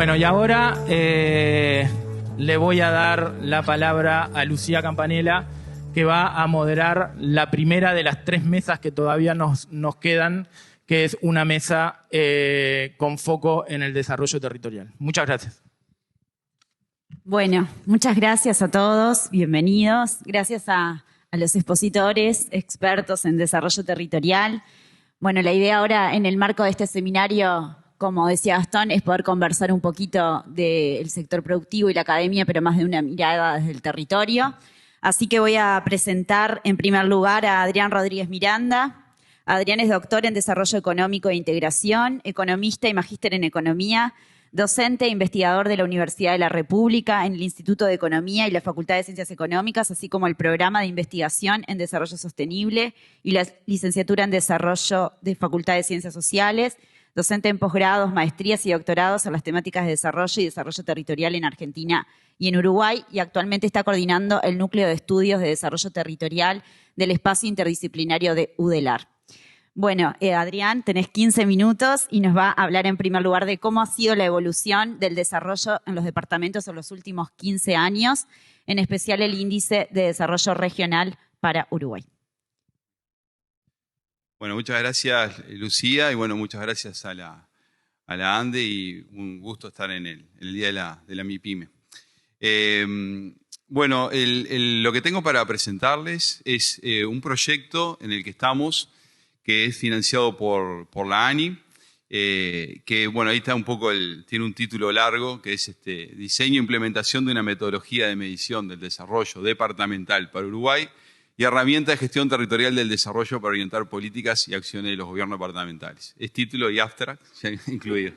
Bueno, y ahora le voy a dar la palabra a Lucía Campanella, que va a moderar la primera de las 3 mesas que todavía nos quedan, que es una mesa con foco en el desarrollo territorial. Muchas gracias. Bueno, muchas gracias a todos, bienvenidos. Gracias a los expositores, expertos en desarrollo territorial. Bueno, la idea ahora en el marco de este seminario, como decía Gastón, es poder conversar un poquito del sector productivo y la academia, pero más de una mirada desde el territorio. Así que voy a presentar en primer lugar a Adrián Rodríguez Miranda. Adrián es doctor en Desarrollo Económico e Integración, economista y magíster en Economía, docente e investigador de la Universidad de la República en el Instituto de Economía y la Facultad de Ciencias Económicas, así como el Programa de Investigación en Desarrollo Sostenible y la Licenciatura en Desarrollo de Facultad de Ciencias Sociales, docente en posgrados, maestrías y doctorados en las temáticas de desarrollo y desarrollo territorial en Argentina y en Uruguay, y actualmente está coordinando el Núcleo de Estudios de Desarrollo Territorial del Espacio Interdisciplinario de UDELAR. Bueno, Adrián, tenés 15 minutos y nos va a hablar en primer lugar de cómo ha sido la evolución del desarrollo en los departamentos en los últimos 15 años, en especial el Índice de Desarrollo Regional para Uruguay. Bueno, muchas gracias, Lucía, y bueno, muchas gracias a la ANDE, y un gusto estar en el día de la MIPYME. Bueno, lo que tengo para presentarles es un proyecto en el que estamos, que es financiado por la ANI, que bueno, ahí está un poco, tiene un título largo, que es Diseño e implementación de una metodología de medición del desarrollo departamental para Uruguay y herramienta de gestión territorial del desarrollo para orientar políticas y acciones de los gobiernos departamentales. Es título y abstract ya incluido.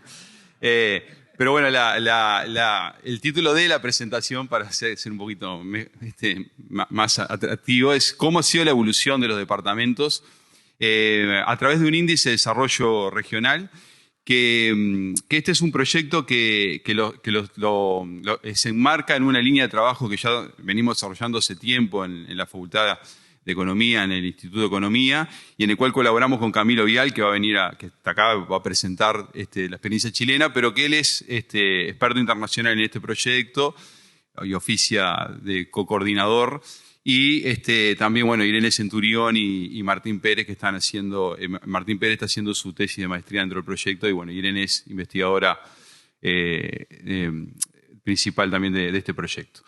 Pero bueno, el título de la presentación, para ser un poquito más atractivo, es cómo ha sido la evolución de los departamentos a través de un índice de desarrollo regional, que este es un proyecto que se enmarca en una línea de trabajo que ya venimos desarrollando hace tiempo en la Facultad de Economía, en el Instituto de Economía, y en el cual colaboramos con Camilo Vial, que va a venir, que está acá, va a presentar la experiencia chilena, pero que él es experto internacional en este proyecto y oficia de co-coordinador. Y también, bueno, Irene Centurión y Martín Pérez, que están haciendo, Martín Pérez está haciendo su tesis de maestría dentro del proyecto, y bueno, Irene es investigadora principal también de este proyecto.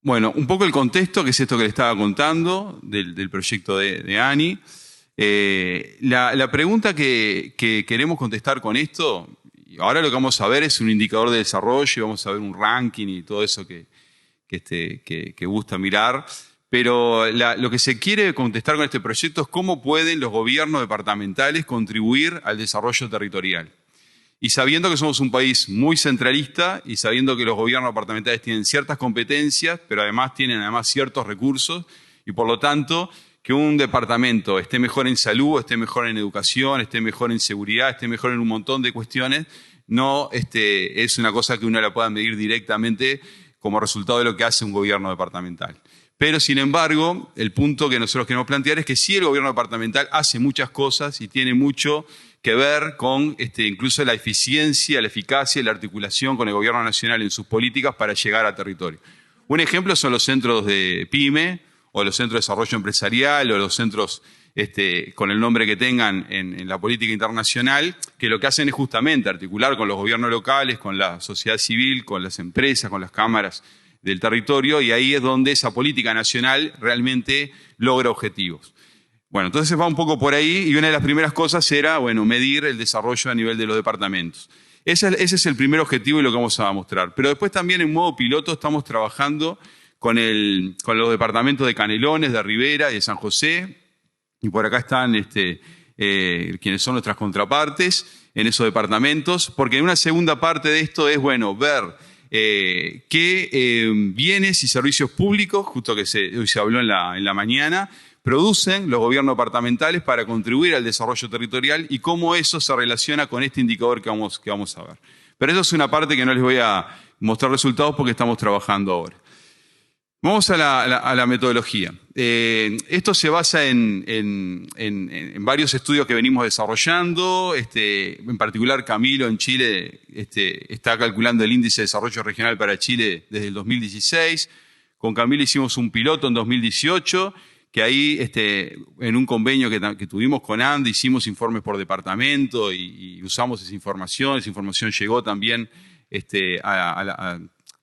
Bueno, un poco el contexto, que es esto que le estaba contando, del proyecto de ANI. La pregunta que queremos contestar con esto, y ahora lo que vamos a ver es un indicador de desarrollo, y vamos a ver un ranking y todo eso que gusta mirar, pero lo que se quiere contestar con este proyecto es cómo pueden los gobiernos departamentales contribuir al desarrollo territorial. Y sabiendo que somos un país muy centralista, y sabiendo que los gobiernos departamentales tienen ciertas competencias, pero además tienen ciertos recursos, y por lo tanto que un departamento esté mejor en salud, esté mejor en educación, esté mejor en seguridad, esté mejor en un montón de cuestiones, no es una cosa que uno la pueda medir directamente como resultado de lo que hace un gobierno departamental. Pero, sin embargo, el punto que nosotros queremos plantear es que sí, el gobierno departamental hace muchas cosas y tiene mucho que ver con incluso la eficiencia, la eficacia y la articulación con el gobierno nacional en sus políticas para llegar a territorio. Un ejemplo son los centros de PYME, o los centros de desarrollo empresarial, o los centros con el nombre que tengan en la política internacional, que lo que hacen es justamente articular con los gobiernos locales, con la sociedad civil, con las empresas, con las cámaras del territorio, y ahí es donde esa política nacional realmente logra objetivos. Bueno, entonces va un poco por ahí, y una de las primeras cosas era, bueno, medir el desarrollo a nivel de los departamentos. Ese es el primer objetivo y lo que vamos a mostrar. Pero después también en modo piloto estamos trabajando con los departamentos de Canelones, de Rivera y de San José, y por acá están quienes son nuestras contrapartes en esos departamentos, porque en una segunda parte de esto es, bueno, ver qué bienes y servicios públicos, justo que hoy se habló en la mañana, producen los gobiernos departamentales para contribuir al desarrollo territorial, y cómo eso se relaciona con este indicador que vamos a ver. Pero eso es una parte que no les voy a mostrar resultados porque estamos trabajando ahora. Vamos a la metodología. Esto se basa en varios estudios que venimos desarrollando. En particular, Camilo en Chile está calculando el índice de desarrollo regional para Chile desde el 2016. Con Camilo hicimos un piloto en 2018, que ahí en un convenio que tuvimos con ANDE hicimos informes por departamento y usamos esa información. Esa información llegó también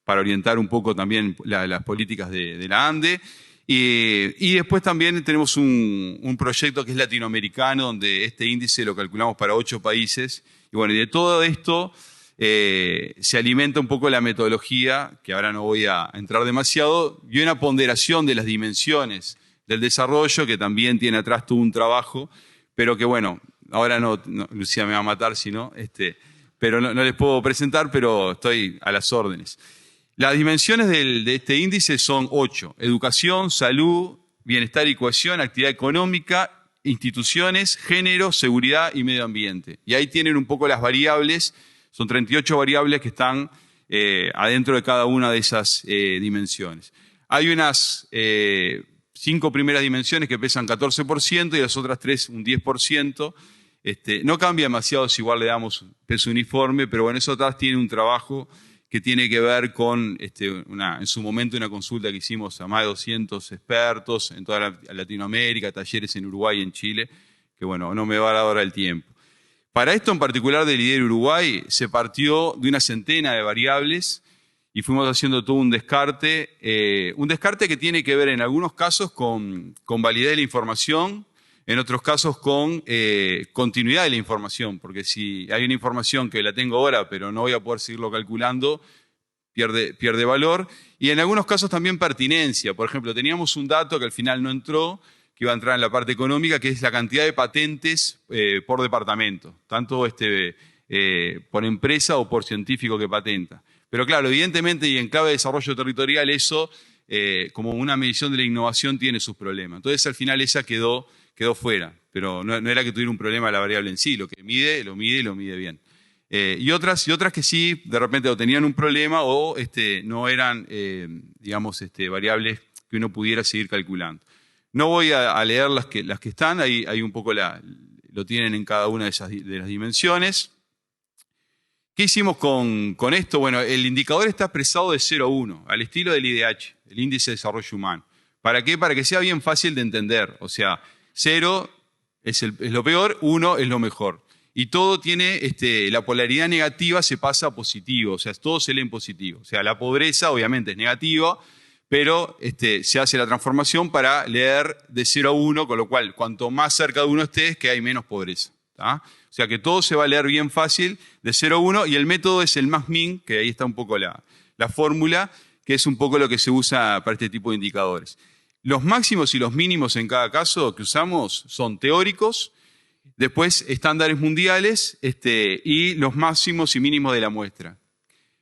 para orientar un poco también las políticas de la ANDE. Y después también tenemos un proyecto que es latinoamericano, donde este índice lo calculamos para 8 países. Y bueno, y de todo esto se alimenta un poco la metodología, que ahora no voy a entrar demasiado, y una ponderación de las dimensiones del desarrollo, que también tiene atrás todo un trabajo, pero que bueno, ahora no Lucía me va a matar si no, pero no les puedo presentar, pero estoy a las órdenes. Las dimensiones de este índice son 8. Educación, salud, bienestar y cohesión, actividad económica, instituciones, género, seguridad y medio ambiente. Y ahí tienen un poco las variables. Son 38 variables que están adentro de cada una de esas dimensiones. Hay unas 5 primeras dimensiones que pesan 14% y las otras 3 un 10%. No cambia demasiado si igual le damos peso uniforme, pero bueno, eso atrás tiene un trabajo que tiene que ver con, en su momento, una consulta que hicimos a más de 200 expertos en toda Latinoamérica, talleres en Uruguay y en Chile, que bueno, no me va a dar ahora el tiempo. Para esto en particular de Lidera Uruguay se partió de una centena de variables y fuimos haciendo todo un descarte que tiene que ver en algunos casos con validez de la información, en otros casos con continuidad de la información, porque si hay una información que la tengo ahora pero no voy a poder seguirlo calculando, pierde valor. Y en algunos casos también pertinencia. Por ejemplo, teníamos un dato que al final no entró, que iba a entrar en la parte económica, que es la cantidad de patentes por departamento, tanto por empresa o por científico que patenta. Pero claro, evidentemente y en clave de desarrollo territorial eso, como una medición de la innovación, tiene sus problemas. Entonces al final esa quedó fuera, pero no era que tuviera un problema la variable en sí, lo que mide, lo mide bien. Y otras que sí, de repente o tenían un problema o no eran, variables que uno pudiera seguir calculando. No voy a leer las que están, ahí un poco lo tienen en cada una de las dimensiones. ¿Qué hicimos con esto? Bueno, el indicador está expresado de 0 a 1, al estilo del IDH, el Índice de Desarrollo Humano. ¿Para qué? Para que sea bien fácil de entender. O sea, 0 es lo peor, 1 es lo mejor. Y todo tiene, la polaridad negativa se pasa a positivo, o sea, todo se lee en positivo. O sea, la pobreza obviamente es negativa, pero se hace la transformación para leer de 0 a 1, con lo cual, cuanto más cerca de 1 estés, que hay menos pobreza. ¿Tá? O sea, que todo se va a leer bien fácil de 0 a 1, y el método es el MAS-MIN, que ahí está un poco la fórmula, que es un poco lo que se usa para este tipo de indicadores. Los máximos y los mínimos en cada caso que usamos son teóricos, después estándares mundiales y los máximos y mínimos de la muestra.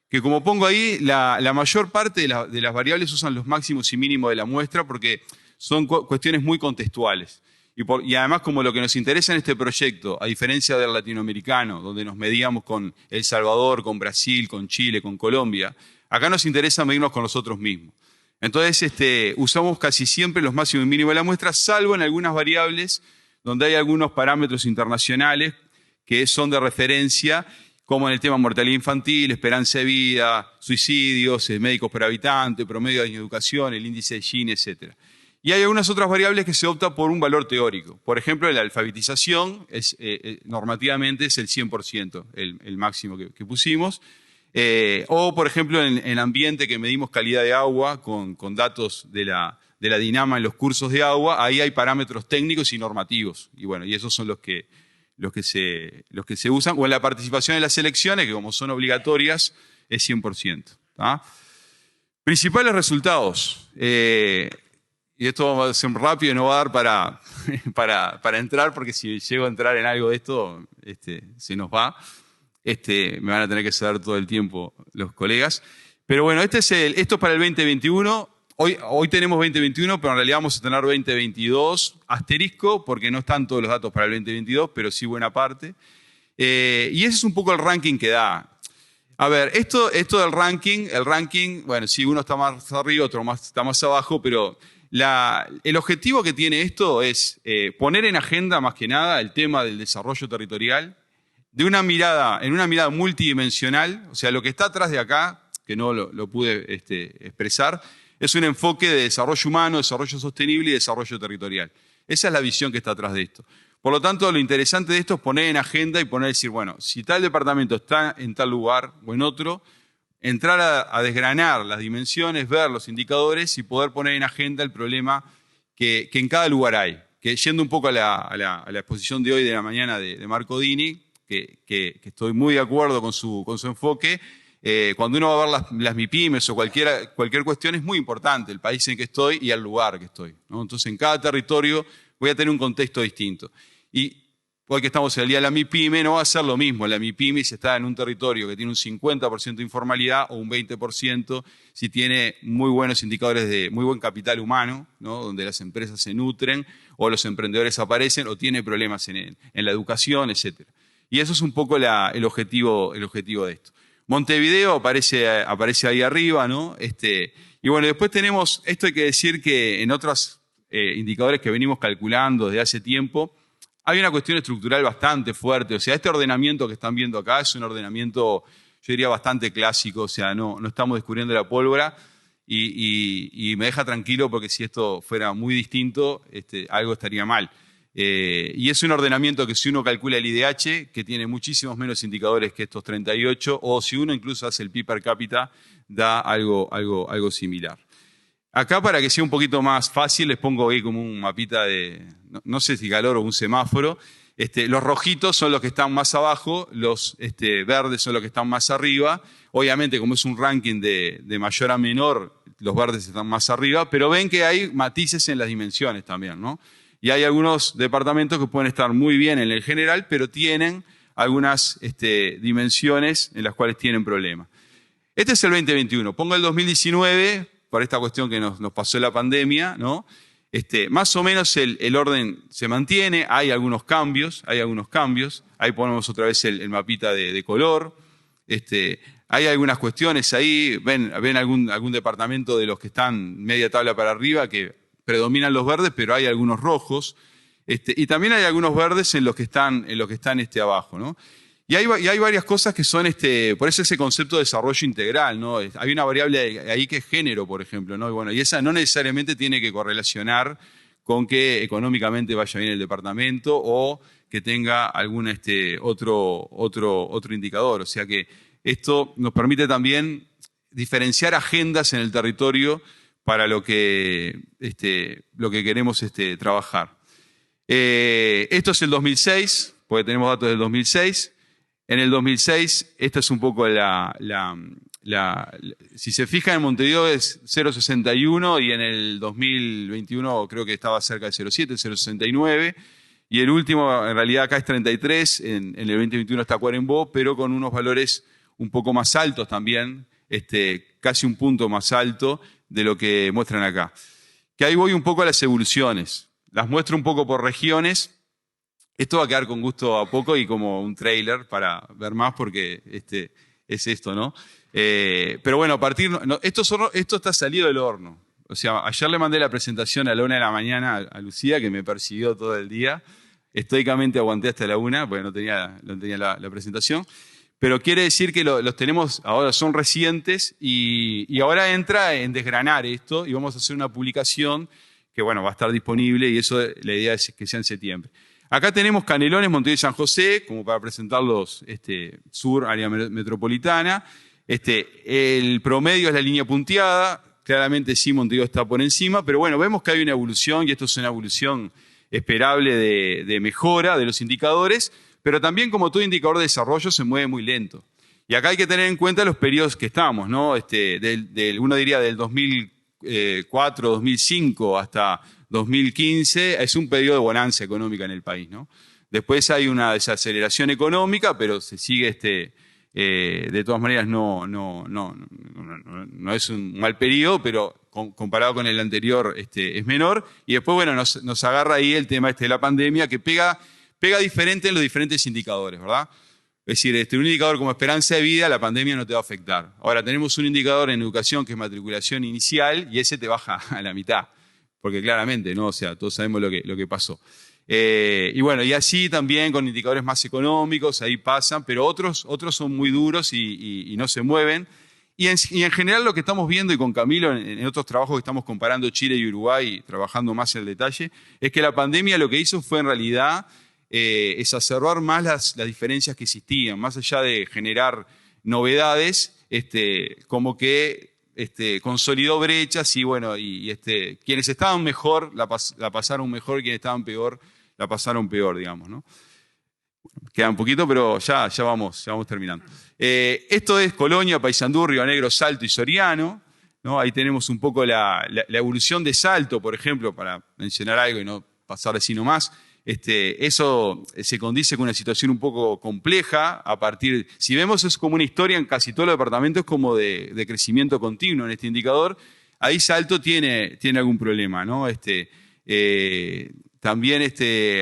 Que como pongo ahí, la mayor parte de las variables usan los máximos y mínimos de la muestra porque son cuestiones muy contextuales. Y además, como lo que nos interesa en este proyecto, a diferencia del latinoamericano, donde nos medíamos con El Salvador, con Brasil, con Chile, con Colombia, acá nos interesa medirnos con nosotros mismos. Entonces, usamos casi siempre los máximos y mínimos de la muestra, salvo en algunas variables donde hay algunos parámetros internacionales que son de referencia, como en el tema mortalidad infantil, esperanza de vida, suicidios, médicos por habitante, promedio de educación, el índice de Gini, etc. Y hay algunas otras variables que se opta por un valor teórico. Por ejemplo, la alfabetización normativamente es el 100%, el máximo que pusimos. O, por ejemplo, en ambiente, que medimos calidad de agua con datos de la DINAMA en los cursos de agua, ahí hay parámetros técnicos y normativos. Y bueno, y esos son los que se usan. O en la participación en las elecciones, que como son obligatorias, es 100%. ¿Tá? Principales resultados. Y esto va a ser rápido y no va a dar para entrar, porque si llego a entrar en algo de esto, se nos va. Me van a tener que ceder todo el tiempo los colegas. Pero bueno, esto es para el 2021. Hoy tenemos 2021, pero en realidad vamos a tener 2022, asterisco, porque no están todos los datos para el 2022, pero sí buena parte. Y ese es un poco el ranking que da. A ver, esto del ranking, el ranking, bueno, si uno está más arriba, otro está más abajo, pero el objetivo que tiene esto es poner en agenda más que nada el tema del desarrollo territorial en una mirada multidimensional. O sea, lo que está atrás de acá, que no lo pude expresar, es un enfoque de desarrollo humano, desarrollo sostenible y desarrollo territorial. Esa es la visión que está atrás de esto. Por lo tanto, lo interesante de esto es poner en agenda y decir, bueno, si tal departamento está en tal lugar o en otro, entrar a desgranar las dimensiones, ver los indicadores y poder poner en agenda el problema que en cada lugar hay. Que yendo un poco a la exposición de hoy de la mañana de Marco Dini, que estoy muy de acuerdo con su enfoque, cuando uno va a ver las MIPYMES o cualquier cuestión, es muy importante el país en que estoy y el lugar que estoy, ¿no? Entonces, en cada territorio voy a tener un contexto distinto. Y hoy que estamos en el día de la MIPYME, no va a ser lo mismo la MIPYME si está en un territorio que tiene un 50% de informalidad o un 20% si tiene muy buenos indicadores de muy buen capital humano, ¿no? Donde las empresas se nutren o los emprendedores aparecen o tiene problemas en la educación, etc. Y eso es un poco el objetivo de esto. Montevideo aparece ahí arriba, ¿no? Y bueno, después tenemos, esto hay que decir que en otros indicadores que venimos calculando desde hace tiempo, hay una cuestión estructural bastante fuerte. O sea, este ordenamiento que están viendo acá es un ordenamiento, yo diría, bastante clásico. O sea, no estamos descubriendo la pólvora y me deja tranquilo porque si esto fuera muy distinto, algo estaría mal. Y es un ordenamiento que si uno calcula el IDH, que tiene muchísimos menos indicadores que estos 38, o si uno incluso hace el PIB per cápita, da algo similar. Acá, para que sea un poquito más fácil, les pongo ahí como un mapita de, no sé si calor o un semáforo. Los rojitos son los que están más abajo, los verdes son los que están más arriba. Obviamente, como es un ranking de mayor a menor, los verdes están más arriba, pero ven que hay matices en las dimensiones también, ¿no? Y hay algunos departamentos que pueden estar muy bien en el general, pero tienen algunas dimensiones en las cuales tienen problemas. Este es el 2021. Pongo el 2019, por esta cuestión que nos pasó la pandemia, ¿no? Más o menos el orden se mantiene, hay algunos cambios. Ahí ponemos otra vez el mapita de color. Hay algunas cuestiones ahí, ven algún departamento de los que están media tabla para arriba que predominan los verdes, pero hay algunos rojos, y también hay algunos verdes en los que están abajo, ¿no? Y hay varias cosas que son, por eso ese concepto de desarrollo integral, ¿no? Hay una variable ahí que es género, por ejemplo, ¿no? Y bueno, y esa no necesariamente tiene que correlacionar con que económicamente vaya bien el departamento o que tenga algún otro indicador. O sea que esto nos permite también diferenciar agendas en el territorio para lo que queremos trabajar. Esto es el 2006, porque tenemos datos del 2006. En el 2006, esta es un poco si se fijan, en Montevideo es 0,61 y en el 2021 creo que estaba cerca de 0,7, 0,69. Y el último, en realidad acá es 33, en el 2021 está Cuarembó, pero con unos valores un poco más altos también, casi un punto más alto de lo que muestran acá. Que ahí voy un poco a las evoluciones. Las muestro un poco por regiones. Esto va a quedar con gusto a poco y como un trailer para ver más porque es esto, ¿no? Pero bueno, esto está salido del horno. O sea, ayer le mandé la presentación a la 1 de la mañana a Lucía, que me persiguió todo el día. Estoicamente aguanté hasta la 1, porque no tenía la presentación. Pero quiere decir que los tenemos, ahora son recientes y ahora entra en desgranar esto y vamos a hacer una publicación que, bueno, va a estar disponible y eso la idea es que sea en septiembre. Acá tenemos Canelones, Montevideo y San José, como para presentarlos sur, área metropolitana. El promedio es la línea punteada, claramente sí, Montevideo está por encima, pero bueno, vemos que hay una evolución y esto es una evolución esperable de mejora de los indicadores. Pero también, como todo indicador de desarrollo, se mueve muy lento. Y acá hay que tener en cuenta los periodos que estamos, ¿no? Uno diría del 2004, 2005 hasta 2015, es un periodo de bonanza económica en el país, ¿no? Después hay una desaceleración económica, pero se sigue, de todas maneras, no es un mal periodo, pero comparado con el anterior es menor. Y después, bueno, nos agarra ahí el tema de la pandemia que pega diferente en los diferentes indicadores, ¿verdad? Es decir, un indicador como esperanza de vida, la pandemia no te va a afectar. Ahora, tenemos un indicador en educación que es matriculación inicial y ese te baja a la mitad. Porque claramente, ¿no? O sea, todos sabemos lo que pasó. Y bueno, y así también con indicadores más económicos, ahí pasan, pero otros son muy duros y no se mueven. Y en general lo que estamos viendo, y con Camilo en otros trabajos que estamos comparando Chile y Uruguay, trabajando más en el detalle, es que la pandemia lo que hizo fue en realidad exacerbar más las diferencias que existían, más allá de generar novedades, como que consolidó brechas y bueno, quienes estaban mejor la pasaron mejor, quienes estaban peor la pasaron peor, digamos, ¿no? Queda un poquito, pero ya vamos terminando. Esto es Colonia, Paysandú, Río Negro, Salto y Soriano, ¿no? Ahí tenemos un poco la evolución de Salto, por ejemplo, para mencionar algo y no pasar así nomás. Eso se condice con una situación un poco compleja si vemos es como una historia en casi todos los departamentos como de crecimiento continuo en este indicador, ahí Salto tiene algún problema, ¿no? También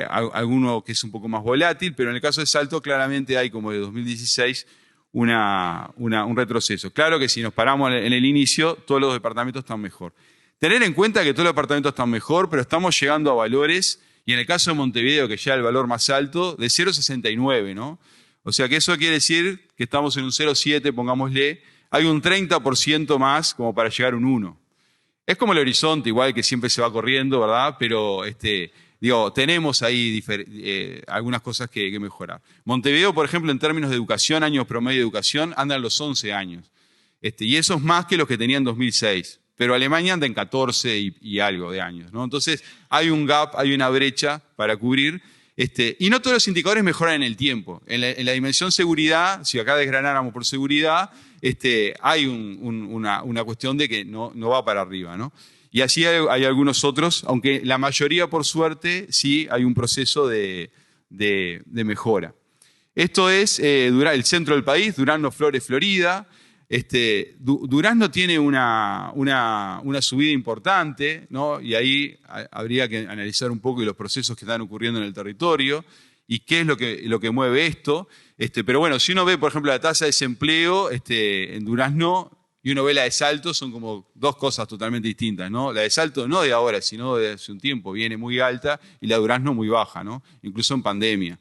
alguno que es un poco más volátil, pero en el caso de Salto claramente hay como de 2016 un retroceso. Claro que si nos paramos en el inicio, todos los departamentos están mejor. Tener en cuenta que todos los departamentos están mejor, pero estamos llegando a valores, y en el caso de Montevideo, que llega el valor más alto, de 0,69, ¿no? O sea que eso quiere decir que estamos en un 0,7, pongámosle, hay un 30% más como para llegar a un 1. Es como el horizonte, igual que siempre se va corriendo, ¿verdad? Pero tenemos ahí algunas cosas que mejorar. Montevideo, por ejemplo, en términos de educación, años promedio de educación, andan los 11 años. Y eso es más que los que tenían en 2006. Pero Alemania anda en 14 y algo de años, ¿no? Entonces hay un gap, hay una brecha para cubrir. Y no todos los indicadores mejoran en el tiempo. En la dimensión seguridad, si acá desgranáramos por seguridad, hay una cuestión de que no va para arriba, ¿no? Y así hay algunos otros, aunque la mayoría, por suerte, sí hay un proceso de mejora. Esto es el centro del país, Durazno, Flores, Florida. Durazno tiene una subida importante, ¿no? Y ahí habría que analizar un poco los procesos que están ocurriendo en el territorio y qué es lo que mueve esto. Pero bueno, si uno ve, por ejemplo, la tasa de desempleo en Durazno y uno ve la de Salto, son como dos cosas totalmente distintas, ¿no? La de Salto no de ahora, sino de hace un tiempo, viene muy alta, y la de Durazno muy baja, ¿no? Incluso en pandemia.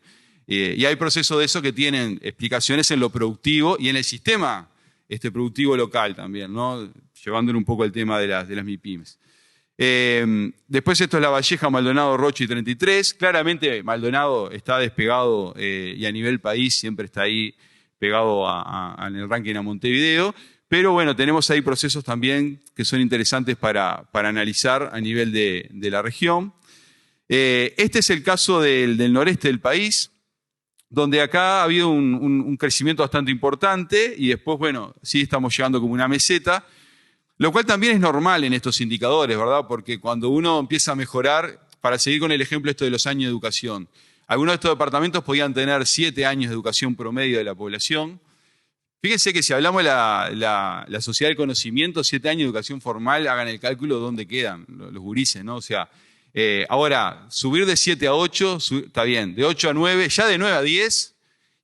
Y hay procesos de eso que tienen explicaciones en lo productivo y en el sistema productivo local también, ¿no? Llevándole un poco el tema de las MIPYMES. Después esto es La Valleja, Maldonado, Rocha y 33. Claramente Maldonado está despegado y a nivel país siempre está ahí pegado en el ranking a Montevideo. Pero bueno, tenemos ahí procesos también que son interesantes para analizar a nivel de la región. Este es el caso del noreste del país, donde acá ha habido un crecimiento bastante importante y después, bueno, sí estamos llegando como una meseta, lo cual también es normal en estos indicadores, ¿verdad? Porque cuando uno empieza a mejorar, para seguir con el ejemplo de los años de educación, algunos de estos departamentos podían tener 7 años de educación promedio de la población. Fíjense que si hablamos de la sociedad del conocimiento, 7 años de educación formal, hagan el cálculo de dónde quedan los gurises, ¿no? O sea, ahora, subir de 7 a 8, está bien, de 8 a 9, ya de 9 a 10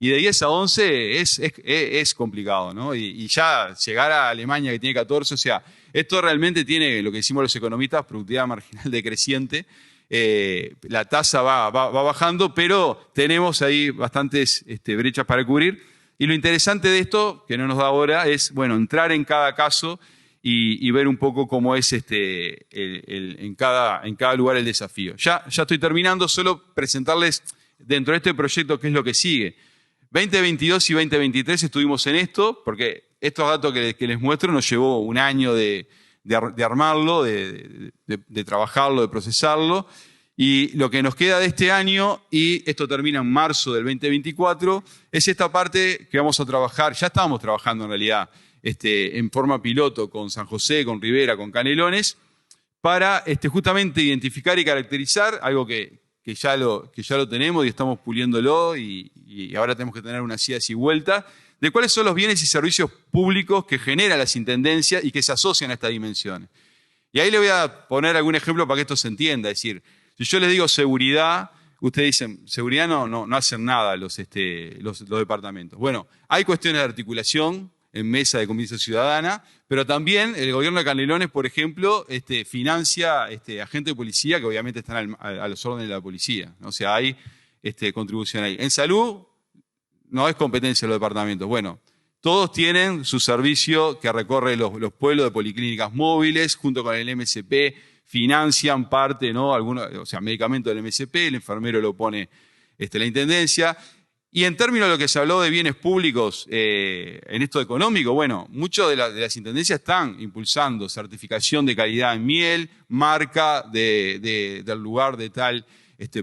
y de 10 a 11 es complicado, ¿no? Y ya llegar a Alemania que tiene 14, o sea, esto realmente tiene lo que decimos los economistas, productividad marginal decreciente. La tasa va bajando, pero tenemos ahí bastantes brechas para cubrir. Y lo interesante de esto, que no nos da ahora, es, bueno, entrar en cada caso y ver un poco cómo es en cada lugar el desafío. Ya estoy terminando, solo presentarles dentro de este proyecto qué es lo que sigue. 2022 y 2023 estuvimos en esto, porque estos datos que les muestro nos llevó un año de armarlo, de trabajarlo, de procesarlo. Y lo que nos queda de este año, y esto termina en marzo del 2024, es esta parte que vamos a trabajar, ya estábamos trabajando en realidad, en forma piloto con San José, con Rivera, con Canelones, para justamente identificar y caracterizar algo que ya lo tenemos y estamos puliéndolo y ahora tenemos que tener unas idas y vueltas, de cuáles son los bienes y servicios públicos que generan las intendencias y que se asocian a estas dimensiones. Y ahí le voy a poner algún ejemplo para que esto se entienda, es decir, si yo les digo seguridad, ustedes dicen, seguridad no hacen nada los departamentos. Bueno, hay cuestiones de articulación en mesa de convivencia ciudadana, pero también el gobierno de Canelones, por ejemplo, financia agentes de policía que obviamente están a los órdenes de la policía, ¿no? O sea, hay contribución ahí. En salud no es competencia de los departamentos. Bueno, todos tienen su servicio que recorre los pueblos de policlínicas móviles, junto con el MSP, financian parte, ¿no? O sea, medicamentos del MSP, el enfermero lo pone la intendencia. Y en términos de lo que se habló de bienes públicos en esto económico, bueno, muchas de las intendencias están impulsando certificación de calidad en miel, marca del lugar de tal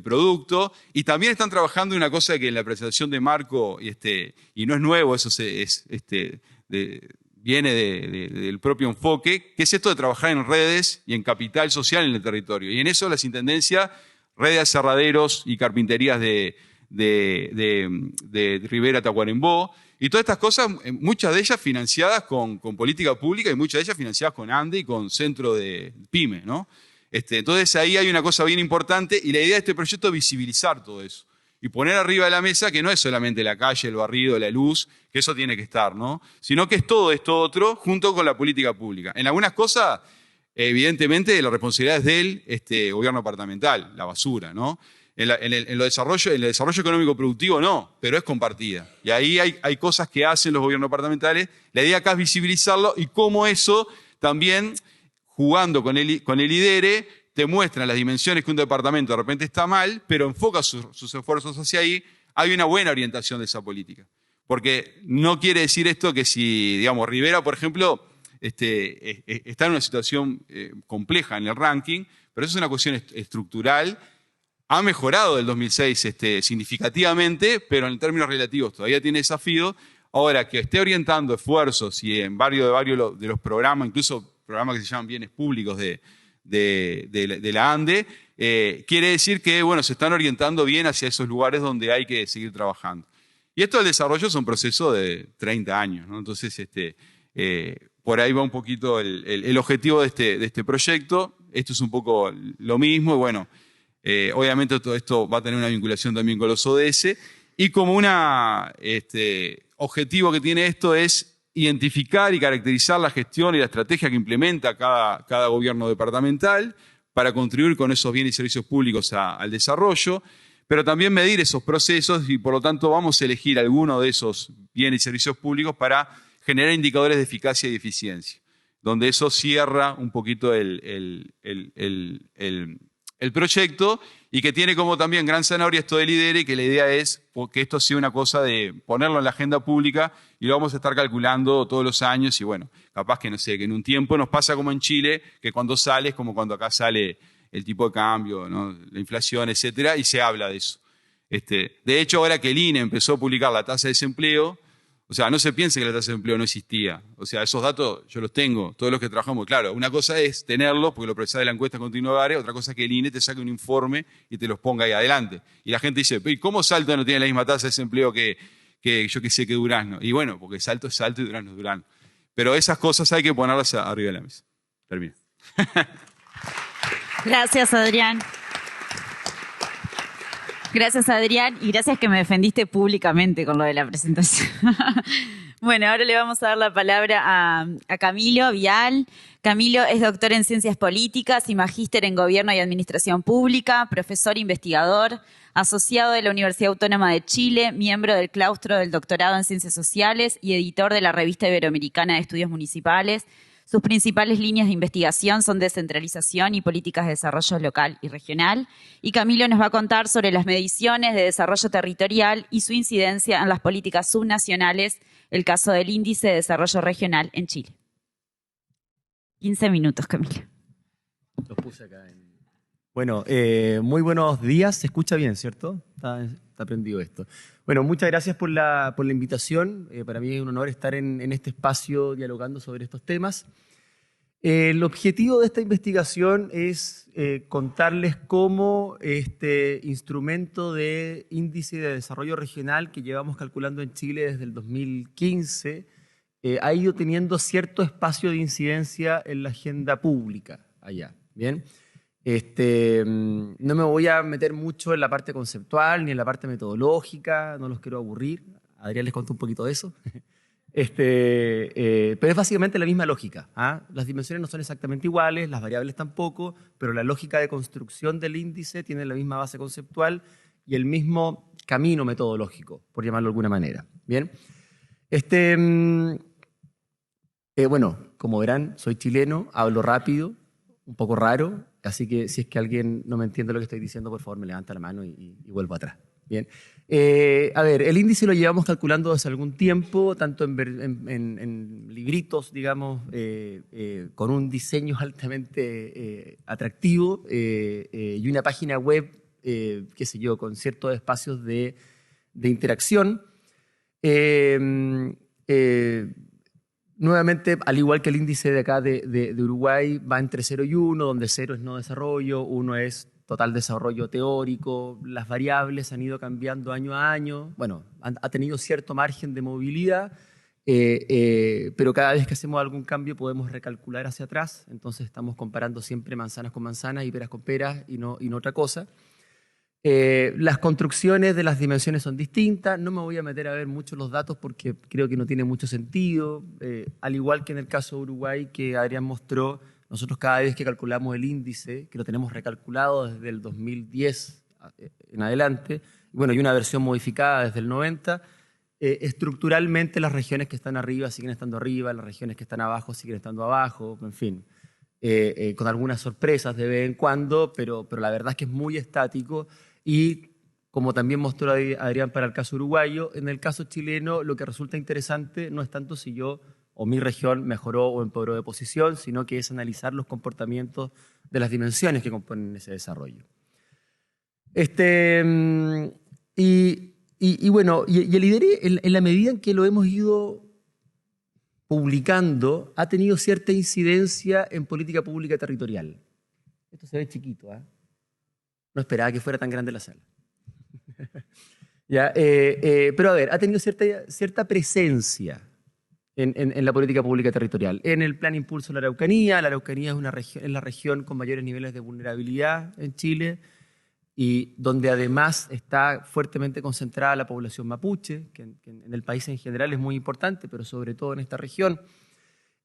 producto, y también están trabajando en una cosa que en la presentación de Marco, y no es nuevo, eso viene del propio enfoque, que es esto de trabajar en redes y en capital social en el territorio. Y en eso las intendencias, redes de aserraderos y carpinterías de Rivera Tacuarembó, y todas estas cosas, muchas de ellas financiadas con política pública y muchas de ellas financiadas con ANDE y con centro de PYME, ¿no? Entonces ahí hay una cosa bien importante, y la idea de este proyecto es visibilizar todo eso y poner arriba de la mesa que no es solamente la calle, el barrido, la luz, que eso tiene que estar, ¿no? Sino que es todo esto otro junto con la política pública. En algunas cosas, evidentemente, la responsabilidad es del gobierno departamental, la basura, ¿no? En el desarrollo económico productivo no, pero es compartida. Y ahí hay cosas que hacen los gobiernos departamentales. La idea acá es visibilizarlo y cómo eso también, jugando con el IDERE, te muestra las dimensiones que un departamento de repente está mal, pero enfoca sus esfuerzos hacia ahí. Hay una buena orientación de esa política. Porque no quiere decir esto que si, digamos, Rivera, por ejemplo, está en una situación compleja en el ranking, pero eso es una cuestión estructural. Ha mejorado del 2006 significativamente, pero en términos relativos todavía tiene desafío. Ahora, que esté orientando esfuerzos y en varios de los programas, incluso programas que se llaman bienes públicos de la ANDE, quiere decir que bueno, se están orientando bien hacia esos lugares donde hay que seguir trabajando. Y esto del desarrollo es un proceso de 30 años, ¿no? Entonces, por ahí va un poquito el objetivo de este proyecto. Esto es un poco lo mismo, y bueno, obviamente todo esto va a tener una vinculación también con los ODS, y como objetivo que tiene esto es identificar y caracterizar la gestión y la estrategia que implementa cada gobierno departamental para contribuir con esos bienes y servicios públicos al desarrollo, pero también medir esos procesos, y por lo tanto vamos a elegir alguno de esos bienes y servicios públicos para generar indicadores de eficacia y eficiencia, donde eso cierra un poquito el proyecto, y que tiene como también gran zanahoria esto del IDERE, que la idea es que esto sea una cosa de ponerlo en la agenda pública, y lo vamos a estar calculando todos los años, y bueno, capaz que no sé, que en un tiempo nos pasa como en Chile, que cuando sale es como cuando acá sale el tipo de cambio, ¿no? La inflación, etcétera, y se habla de eso. De hecho, ahora que el INE empezó a publicar la tasa de desempleo, o sea, no se piense que la tasa de empleo no existía. O sea, esos datos yo los tengo, todos los que trabajamos. Claro, una cosa es tenerlos, porque lo procesa de la encuesta continua, otra cosa es que el INE te saque un informe y te los ponga ahí adelante. Y la gente dice, ¿y cómo Salto no tiene la misma tasa de desempleo que yo que sé que Durazno? Y bueno, porque Salto es Salto y Durazno es Durazno. Pero esas cosas hay que ponerlas arriba de la mesa. Termino. Gracias, Adrián. Gracias, Adrián, y gracias que me defendiste públicamente con lo de la presentación. Bueno, ahora le vamos a dar la palabra a Camilo Vial. Camilo es doctor en Ciencias Políticas y magíster en Gobierno y Administración Pública, profesor investigador, asociado de la Universidad Autónoma de Chile, miembro del claustro del doctorado en Ciencias Sociales y editor de la Revista Iberoamericana de Estudios Municipales. Sus principales líneas de investigación son descentralización y políticas de desarrollo local y regional. Y Camilo nos va a contar sobre las mediciones de desarrollo territorial y su incidencia en las políticas subnacionales, el caso del Índice de Desarrollo Regional en Chile. 15 minutos, Camilo. Los puse acá. Bueno, muy buenos días. Se escucha bien, ¿cierto? Está prendido esto. Bueno, muchas gracias por la invitación. Para mí es un honor estar en este espacio dialogando sobre estos temas. El objetivo de esta investigación es contarles cómo este instrumento de índice de desarrollo regional que llevamos calculando en Chile desde el 2015 ha ido teniendo cierto espacio de incidencia en la agenda pública allá. ¿Bien? No me voy a meter mucho en la parte conceptual ni en la parte metodológica, no los quiero aburrir. Adrián les contó un poquito de eso. Pero es básicamente la misma lógica. ¿Ah? Las dimensiones no son exactamente iguales, las variables tampoco, pero la lógica de construcción del índice tiene la misma base conceptual y el mismo camino metodológico, por llamarlo de alguna manera. Bien. Bueno, como verán, soy chileno, hablo rápido, un poco raro, así que si es que alguien no me entiende lo que estoy diciendo, por favor me levanta la mano y vuelvo atrás. Bien. A ver, el índice lo llevamos calculando desde algún tiempo, tanto en libritos, digamos, con un diseño altamente atractivo y una página web, qué sé yo, con ciertos espacios de interacción. Nuevamente, al igual que el índice de acá de Uruguay, va entre 0 y 1, donde 0 es no desarrollo, 1 es total desarrollo teórico. Las variables han ido cambiando año a año. Bueno, ha tenido cierto margen de movilidad, pero cada vez que hacemos algún cambio podemos recalcular hacia atrás. Entonces estamos comparando siempre manzanas con manzanas y peras con peras y no otra cosa. Las construcciones de las dimensiones son distintas. No me voy a meter a ver mucho los datos porque creo que no tiene mucho sentido. Al igual que en el caso de Uruguay, que Adrián mostró, nosotros cada vez que calculamos el índice, que lo tenemos recalculado desde el 2010 en adelante, bueno, y una versión modificada desde el 90, estructuralmente las regiones que están arriba siguen estando arriba, las regiones que están abajo siguen estando abajo, en fin, con algunas sorpresas de vez en cuando, pero la verdad es que es muy estático. Y como también mostró Adrián para el caso uruguayo, en el caso chileno lo que resulta interesante no es tanto si yo o mi región mejoró o empeoró de posición, sino que es analizar los comportamientos de las dimensiones que componen ese desarrollo. Bueno, el IDERE, en la medida en que lo hemos ido publicando, ha tenido cierta incidencia en política pública territorial. Esto se ve chiquito, ¿eh? No esperaba que fuera tan grande la sala. ¿Ya? Pero a ver, ha tenido cierta presencia en la política pública territorial. En el Plan Impulso a la Araucanía es la región con mayores niveles de vulnerabilidad en Chile y donde además está fuertemente concentrada la población mapuche, que en el país en general es muy importante, pero sobre todo en esta región.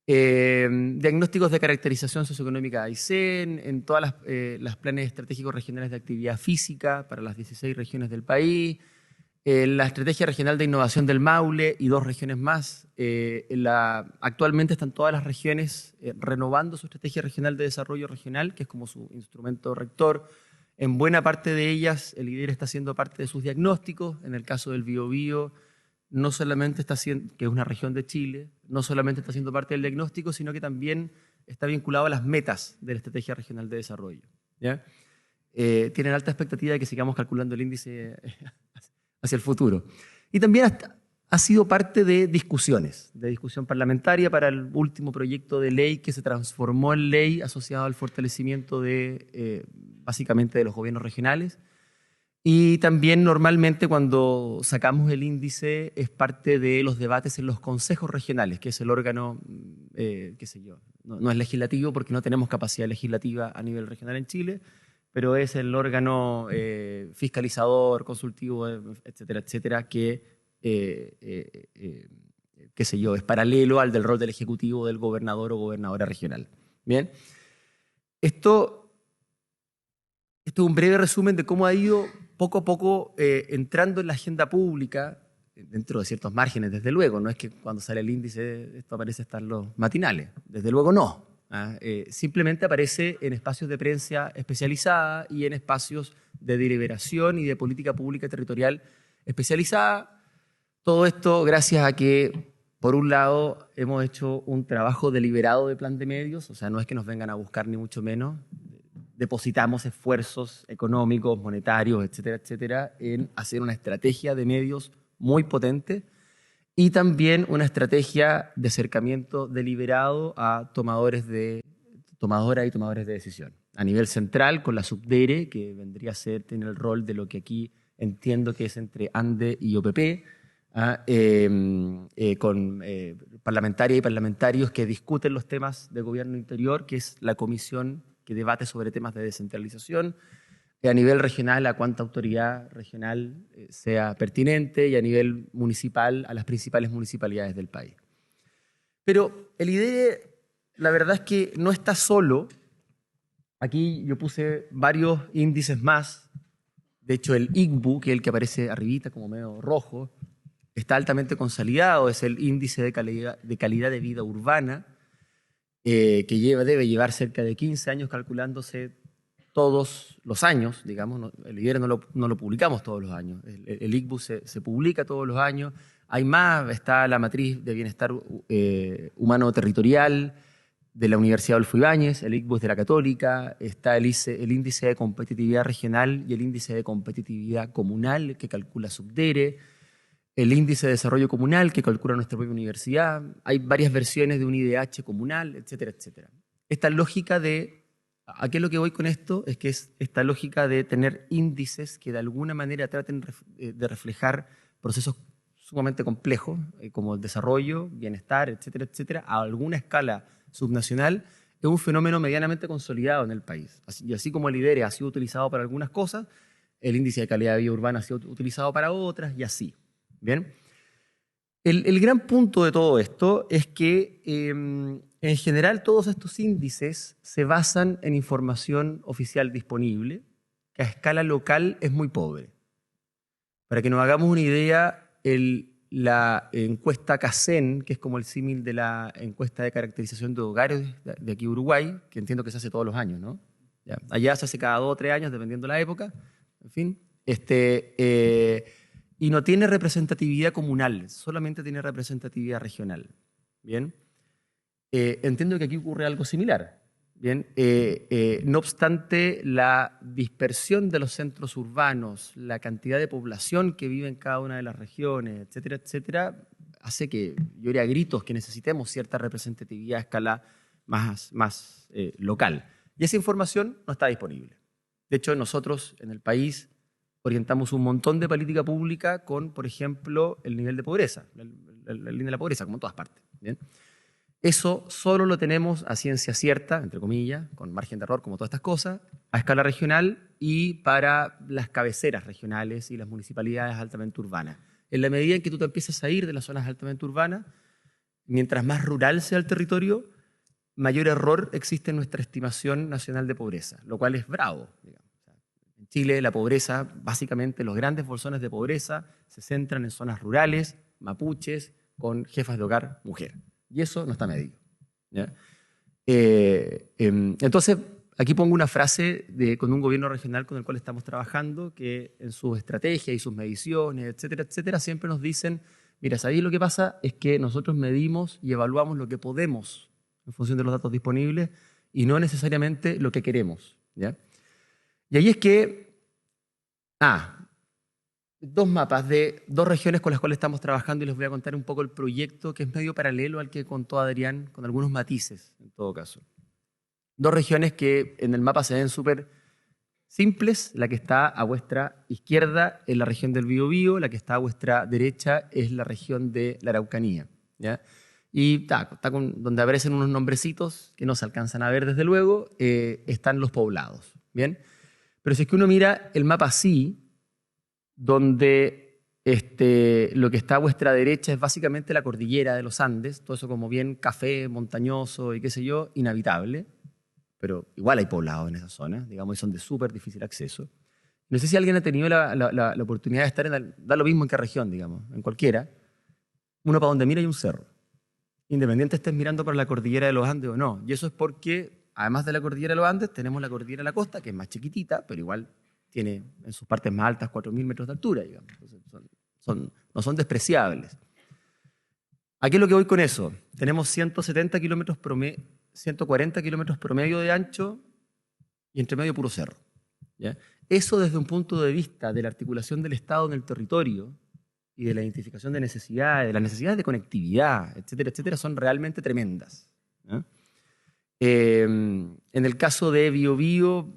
Diagnósticos de caracterización socioeconómica AICEN, en todas las planes estratégicos regionales de actividad física para las 16 regiones del país, la estrategia regional de innovación del Maule y 2 regiones más. Actualmente están todas las regiones renovando su estrategia regional de desarrollo regional, que es como su instrumento rector. En buena parte de ellas el IDERE está haciendo parte de sus diagnósticos. En el caso del Biobío, no solamente está haciendo, que es una región de Chile, no solamente está haciendo parte del diagnóstico, sino que también está vinculado a las metas de la Estrategia Regional de Desarrollo. ¿Ya? Tienen alta expectativa de que sigamos calculando el índice hacia el futuro. Y también ha sido parte de discusiones, de discusión parlamentaria para el último proyecto de ley que se transformó en ley asociado al fortalecimiento básicamente de los gobiernos regionales. Y también normalmente cuando sacamos el índice es parte de los debates en los consejos regionales, que es el órgano, qué sé yo, no es legislativo porque no tenemos capacidad legislativa a nivel regional en Chile, pero es el órgano fiscalizador, consultivo, etcétera, etcétera, que, qué sé yo, es paralelo al del rol del ejecutivo, del gobernador o gobernadora regional. Bien, esto es un breve resumen de cómo ha ido poco a poco entrando en la agenda pública, dentro de ciertos márgenes, desde luego. No es que cuando sale el índice esto aparece hasta en los matinales, desde luego no. Simplemente aparece en espacios de prensa especializada y en espacios de deliberación y de política pública territorial especializada. Todo esto gracias a que, por un lado, hemos hecho un trabajo deliberado de plan de medios, o sea, no es que nos vengan a buscar ni mucho menos. Depositamos esfuerzos económicos, monetarios, etcétera, etcétera, en hacer una estrategia de medios muy potente y también una estrategia de acercamiento deliberado a tomadoras y tomadores de decisión. A nivel central, con la Subdere, que vendría a ser, tiene el rol de lo que aquí entiendo que es entre ANDE y OPP, con parlamentarias y parlamentarios que discuten los temas de gobierno interior, que es la comisión que debate sobre temas de descentralización, a nivel regional a cuánta autoridad regional sea pertinente y a nivel municipal a las principales municipalidades del país. Pero el IDERE, la verdad es que no está solo. Aquí yo puse varios índices más. De hecho, el ICBU, que es el que aparece arribita como medio rojo, está altamente consolidado. Es el índice de calidad de vida urbana, que debe llevar cerca de 15 años calculándose todos los años, digamos. El IDERE no lo publicamos todos los años. El ICBU se publica todos los años. Hay más, está la matriz de bienestar humano territorial de la Universidad Adolfo Ibáñez, el ICBU es de la Católica, está el índice de competitividad regional y el índice de competitividad comunal que calcula Subdere, el índice de desarrollo comunal que calcula nuestra propia universidad. Hay varias versiones de un IDH comunal, etcétera, etcétera. Esta lógica de, ¿a qué es lo que voy con esto? Es que es esta lógica de tener índices que de alguna manera traten de reflejar procesos sumamente complejos, como el desarrollo, bienestar, etcétera, etcétera, a alguna escala subnacional, es un fenómeno medianamente consolidado en el país. Y así como el IDERE ha sido utilizado para algunas cosas, el índice de calidad de vida urbana ha sido utilizado para otras y así. ¿Bien? El gran punto de todo esto es que en general todos estos índices se basan en información oficial disponible, que a escala local es muy pobre. Para que nos hagamos una idea, la encuesta CACEN, que es como el símil de la encuesta de caracterización de hogares de aquí Uruguay, que entiendo que se hace todos los años, ¿no? Ya. Allá se hace cada 2 o 3 años, dependiendo de la época, en fin. Y no tiene representatividad comunal, solamente tiene representatividad regional. ¿Bien? Entiendo que aquí ocurre algo similar. Bien, no obstante, la dispersión de los centros urbanos, la cantidad de población que vive en cada una de las regiones, etcétera, etcétera, hace que yo diría a gritos que necesitemos cierta representatividad a escala más local. Y esa información no está disponible. De hecho, nosotros en el país orientamos un montón de política pública con, por ejemplo, el nivel de pobreza, la línea de la pobreza, como en todas partes. ¿Bien? Eso solo lo tenemos a ciencia cierta, entre comillas, con margen de error, como todas estas cosas, a escala regional y para las cabeceras regionales y las municipalidades altamente urbanas. En la medida en que tú te empiezas a ir de las zonas altamente urbanas, mientras más rural sea el territorio, mayor error existe en nuestra estimación nacional de pobreza, lo cual es bravo, digamos. En Chile la pobreza, básicamente los grandes bolsones de pobreza se centran en zonas rurales, mapuches, con jefas de hogar mujer. Y eso no está medido. ¿Ya? Entonces, aquí pongo una frase con un gobierno regional con el cual estamos trabajando, que en sus estrategias y sus mediciones, etcétera, etcétera, siempre nos dicen, mira, ¿sabéis lo que pasa? Es que nosotros medimos y evaluamos lo que podemos en función de los datos disponibles y no necesariamente lo que queremos. ¿Ya? Y ahí es que, dos mapas de 2 regiones con las cuales estamos trabajando y les voy a contar un poco el proyecto que es medio paralelo al que contó Adrián, con algunos matices en todo caso. 2 regiones que en el mapa se ven súper simples. La que está a vuestra izquierda es la región del Biobío, la que está a vuestra derecha es la región de la Araucanía. ¿Ya? Y donde aparecen unos nombrecitos que no se alcanzan a ver desde luego, están los poblados. ¿Bien? Pero si es que uno mira el mapa así, donde lo que está a vuestra derecha es básicamente la cordillera de los Andes, todo eso como bien café, montañoso y qué sé yo, inhabitable, pero igual hay poblados en esa zona, digamos, y son de súper difícil acceso. No sé si alguien ha tenido la oportunidad de estar da lo mismo en qué región, digamos, en cualquiera, uno para donde mira hay un cerro, independiente estés mirando para la cordillera de los Andes o no, y eso es porque, además de la cordillera de los Andes, tenemos la cordillera de la costa, que es más chiquitita, pero igual tiene en sus partes más altas 4.000 metros de altura, digamos. Entonces no son despreciables. ¿A qué es lo que voy con eso? Tenemos 140 kilómetros promedio de ancho y entre medio puro cerro. ¿Ya? Eso desde un punto de vista de la articulación del Estado en el territorio y de la identificación de necesidades, de las necesidades de conectividad, etcétera, etcétera, son realmente tremendas. ¿Ya? En el caso de Biobío,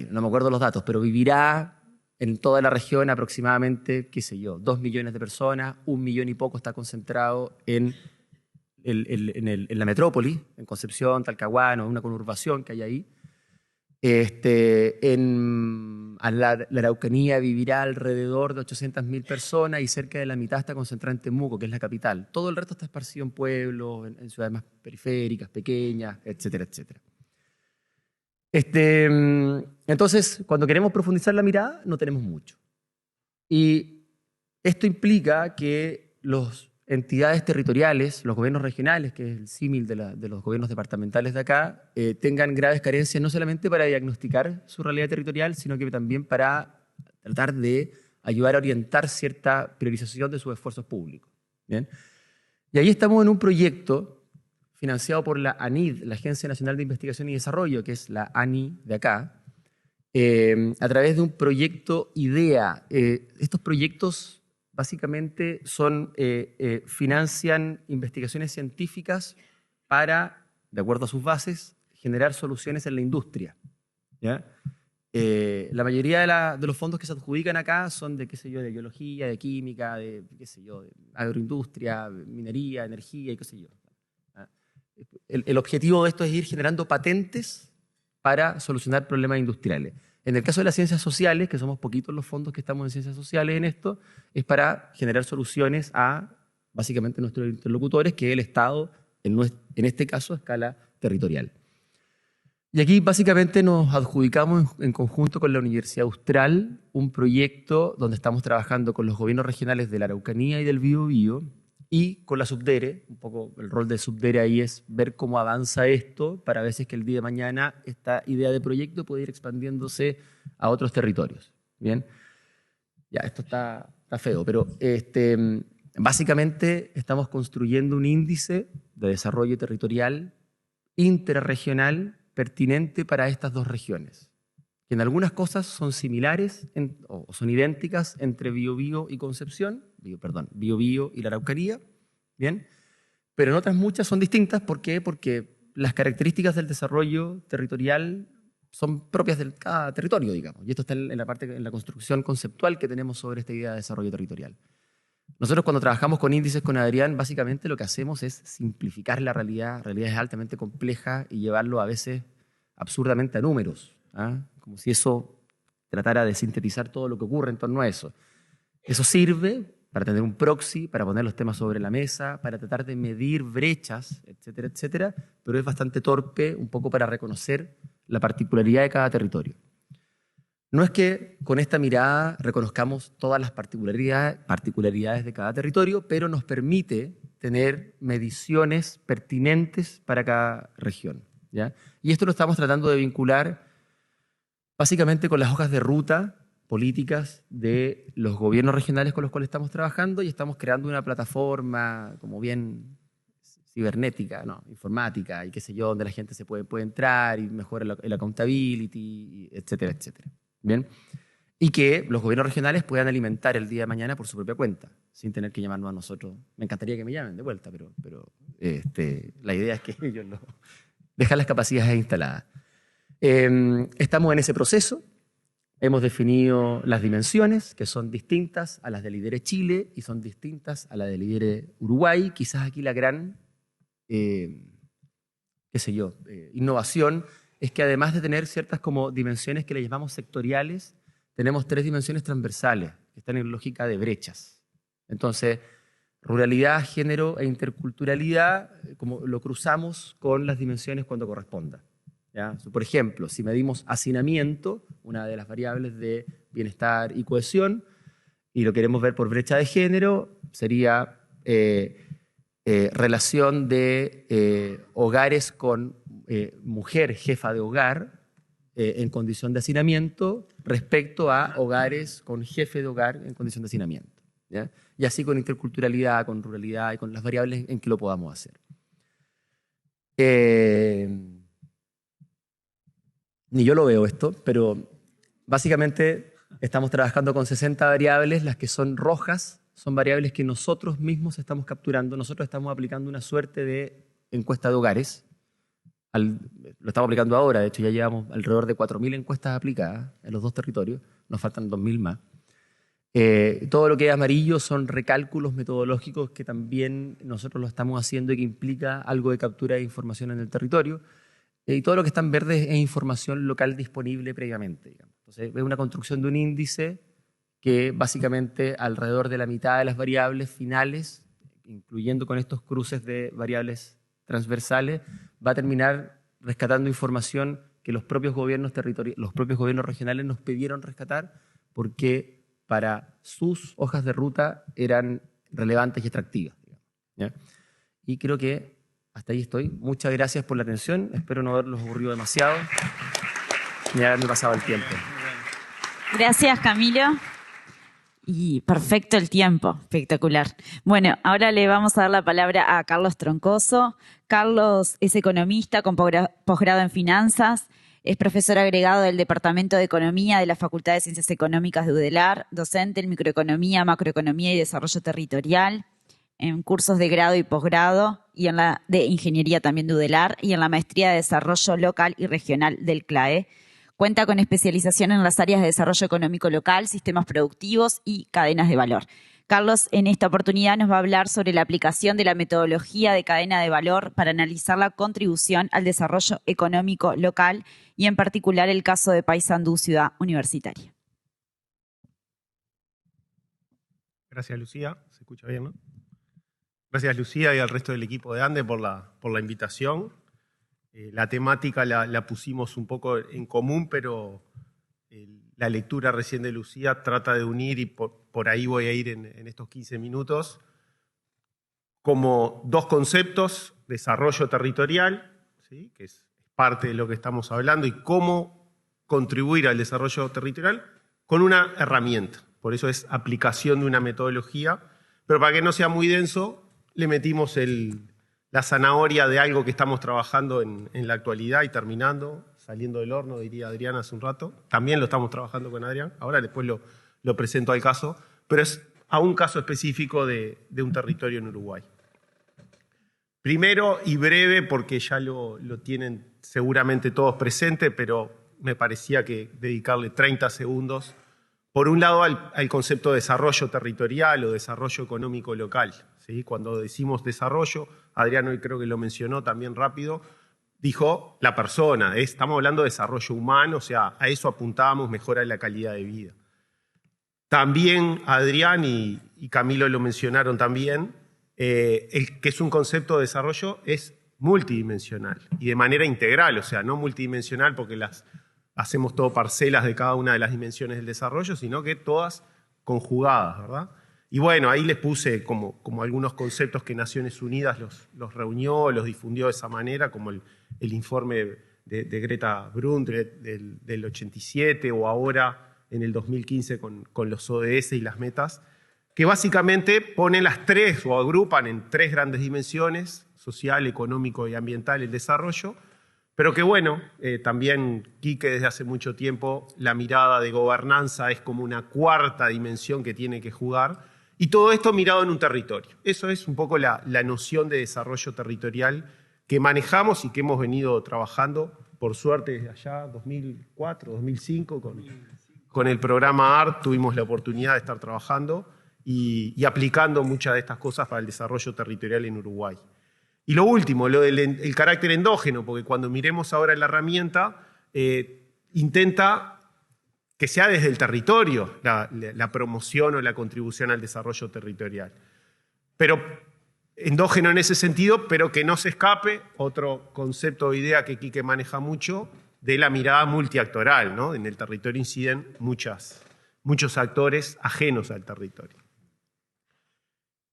no me acuerdo los datos, pero vivirá en toda la región aproximadamente, 2 millones de personas, 1 millón y poco está concentrado en la metrópoli, en Concepción, Talcahuano, una conurbación que hay ahí, La Araucanía vivirá alrededor de 800.000 personas y cerca de la mitad está concentrada en Temuco, que es la capital. Todo el resto está esparcido en pueblos, en ciudades más periféricas, pequeñas, etcétera, etcétera. Entonces, cuando queremos profundizar la mirada, no tenemos mucho. Y esto implica que las entidades territoriales, los gobiernos regionales, que es el símil de los gobiernos departamentales de acá, tengan graves carencias no solamente para diagnosticar su realidad territorial, sino que también para tratar de ayudar a orientar cierta priorización de sus esfuerzos públicos. ¿Bien? Y ahí estamos en un proyecto financiado por la ANID, la Agencia Nacional de Investigación y Desarrollo, que es la ANI de acá, a través de un proyecto IDEA. Estos proyectos básicamente financian investigaciones científicas para, de acuerdo a sus bases, generar soluciones en la industria. ¿Ya? La mayoría de los fondos que se adjudican acá son de, qué sé yo, de biología, de química, de, qué sé yo, de agroindustria, minería, energía y qué sé yo. El objetivo de esto es ir generando patentes para solucionar problemas industriales. En el caso de las ciencias sociales, que somos poquitos los fondos que estamos en ciencias sociales en esto, es para generar soluciones a, básicamente, nuestros interlocutores, que es el Estado, en este caso, a escala territorial. Y aquí, básicamente, nos adjudicamos en conjunto con la Universidad Austral un proyecto donde estamos trabajando con los gobiernos regionales de la Araucanía y del Biobío, y con la Subdere. Un poco el rol de Subdere ahí es ver cómo avanza esto para ver si es que el día de mañana esta idea de proyecto puede ir expandiéndose a otros territorios. ¿Bien? Ya, esto está feo, pero básicamente estamos construyendo un índice de desarrollo territorial interregional pertinente para estas dos regiones, que en algunas cosas son similares o son idénticas entre Biobío y Concepción, Biobío y la Araucanía, ¿bien? Pero en otras muchas son distintas. ¿Por qué? Porque las características del desarrollo territorial son propias de cada territorio, digamos. Y esto está en la construcción conceptual que tenemos sobre esta idea de desarrollo territorial. Nosotros cuando trabajamos con índices con Adrián, básicamente lo que hacemos es simplificar la realidad. La realidad es altamente compleja y llevarlo a veces absurdamente a números, como si eso tratara de sintetizar todo lo que ocurre en torno a eso. Eso sirve para tener un proxy, para poner los temas sobre la mesa, para tratar de medir brechas, etcétera, etcétera, pero es bastante torpe un poco para reconocer la particularidad de cada territorio. No es que con esta mirada reconozcamos todas las particularidades de cada territorio, pero nos permite tener mediciones pertinentes para cada región, ¿ya? Y esto lo estamos tratando de vincular básicamente con las hojas de ruta políticas de los gobiernos regionales con los cuales estamos trabajando, y estamos creando una plataforma como bien cibernética, informática y qué sé yo, donde la gente se puede entrar y mejora el accountability, etcétera, etcétera. ¿Bien? Y que los gobiernos regionales puedan alimentar el día de mañana por su propia cuenta, sin tener que llamarnos a nosotros. Me encantaría que me llamen de vuelta, pero la idea es que ellos dejan las capacidades instaladas. Estamos en ese proceso. Hemos definido las dimensiones, que son distintas a las de Lidere Chile y son distintas a las de Lidere Uruguay. Quizás aquí la gran, innovación es que además de tener ciertas como dimensiones que le llamamos sectoriales, tenemos 3 dimensiones transversales que están en lógica de brechas. Entonces, ruralidad, género e interculturalidad, como lo cruzamos con las dimensiones cuando corresponda. ¿Ya? Por ejemplo, si medimos hacinamiento, una de las variables de bienestar y cohesión, y lo queremos ver por brecha de género, sería relación de hogares con mujer jefa de hogar en condición de hacinamiento respecto a hogares con jefe de hogar en condición de hacinamiento, ¿ya? Y así con interculturalidad, con ruralidad y con las variables en que lo podamos hacer. Ni yo lo veo esto, pero básicamente estamos trabajando con 60 variables. Las que son rojas son variables que nosotros mismos estamos capturando. Nosotros estamos aplicando una suerte de encuesta de hogares. Lo estamos aplicando ahora, de hecho ya llevamos alrededor de 4.000 encuestas aplicadas en los 2 territorios, nos faltan 2.000 más. Todo lo que es amarillo son recálculos metodológicos que también nosotros lo estamos haciendo y que implica algo de captura de información en el territorio. y todo lo que está en verde es información local disponible previamente, digamos. Entonces, es una construcción de un índice que básicamente alrededor de la mitad de las variables finales, incluyendo con estos cruces de variables transversales, va a terminar rescatando información que los propios gobiernos regionales nos pidieron rescatar porque para sus hojas de ruta eran relevantes y atractivas, digamos, ¿ya? Y creo que hasta ahí estoy. Muchas gracias por la atención. Espero no haberlos aburrido demasiado ni haberme pasado el tiempo. Gracias, Camilo. Y perfecto el tiempo, espectacular. Bueno, ahora le vamos a dar la palabra a Carlos Troncoso. Carlos es economista con posgrado en finanzas, es profesor agregado del Departamento de Economía de la Facultad de Ciencias Económicas de UDELAR, docente en microeconomía, macroeconomía y desarrollo territorial, en cursos de grado y posgrado, y en la de ingeniería también de UDELAR, y en la maestría de desarrollo local y regional del CLAE. Cuenta con especialización en las áreas de desarrollo económico local, sistemas productivos y cadenas de valor. Carlos, en esta oportunidad nos va a hablar sobre la aplicación de la metodología de cadena de valor para analizar la contribución al desarrollo económico local y en particular el caso de Paysandú, ciudad universitaria. Gracias, Lucía. ¿Se escucha bien, no? Gracias, Lucía, y al resto del equipo de ANDE por la invitación. La temática la pusimos un poco en común, pero la lectura recién de Lucía trata de unir, y por ahí voy a ir en estos 15 minutos, como dos conceptos: desarrollo territorial, ¿sí?, que es parte de lo que estamos hablando, y cómo contribuir al desarrollo territorial con una herramienta. Por eso es aplicación de una metodología, pero para que no sea muy denso, le metimos la zanahoria de algo que estamos trabajando en la actualidad y terminando, saliendo del horno, diría Adrián hace un rato. También lo estamos trabajando con Adrián. Ahora después lo presento al caso, pero es a un caso específico de un territorio en Uruguay. Primero y breve, porque ya lo tienen seguramente todos presentes, pero me parecía que dedicarle 30 segundos, por un lado al concepto de desarrollo territorial o desarrollo económico local, ¿sí? Cuando decimos desarrollo, Adrián hoy creo que lo mencionó también rápido, dijo la persona, estamos hablando de desarrollo humano, o sea, a eso apuntábamos, mejora de la calidad de vida. También Adrián y Camilo lo mencionaron también, que es un concepto de desarrollo, es multidimensional y de manera integral, o sea, no multidimensional porque hacemos todo parcelas de cada una de las dimensiones del desarrollo, sino que todas conjugadas, ¿verdad? Y bueno, ahí les puse como algunos conceptos que Naciones Unidas los reunió, los difundió de esa manera, como el informe de Greta Thunberg del 87, o ahora en el 2015 con los ODS y las metas, que básicamente ponen las tres, o agrupan en tres grandes dimensiones: social, económico y ambiental, el desarrollo. Pero que bueno, también Quique desde hace mucho tiempo, la mirada de gobernanza es como una cuarta dimensión que tiene que jugar, y todo esto mirado en un territorio. Eso es un poco la noción de desarrollo territorial que manejamos y que hemos venido trabajando, por suerte, desde allá, 2004, 2005, con el programa ART tuvimos la oportunidad de estar trabajando y aplicando muchas de estas cosas para el desarrollo territorial en Uruguay. Y lo último, lo del carácter endógeno, porque cuando miremos ahora la herramienta, intenta que sea desde el territorio la promoción o la contribución al desarrollo territorial. Pero endógeno en ese sentido, pero que no se escape, otro concepto o idea que Quique maneja mucho, de la mirada multiactoral, ¿no? En el territorio inciden muchos actores ajenos al territorio.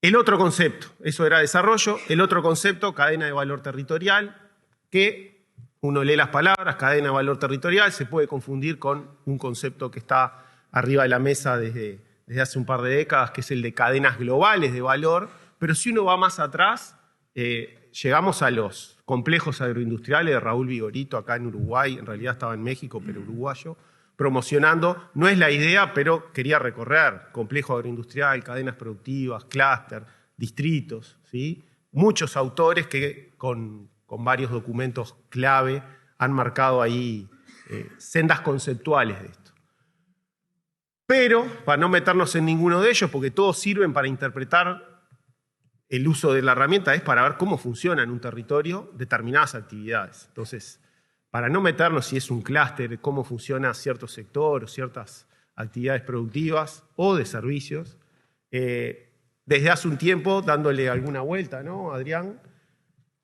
El otro concepto, eso era desarrollo, el otro concepto, cadena de valor territorial, que uno lee las palabras, cadena de valor territorial, se puede confundir con un concepto que está arriba de la mesa desde hace un par de décadas, que es el de cadenas globales de valor, pero si uno va más atrás, llegamos a los complejos agroindustriales de Raúl Vigorito acá en Uruguay, en realidad estaba en México, pero uruguayo, promocionando, no es la idea, pero quería recorrer, complejo agroindustrial, cadenas productivas, clúster, distritos, ¿sí? Muchos autores que con varios documentos clave han marcado ahí sendas conceptuales de esto. Pero, para no meternos en ninguno de ellos, porque todos sirven para interpretar el uso de la herramienta, es para ver cómo funciona en un territorio determinadas actividades. Entonces, para no meternos si es un clúster, cómo funciona cierto sector o ciertas actividades productivas o de servicios, desde hace un tiempo, dándole alguna vuelta, ¿no, Adrián?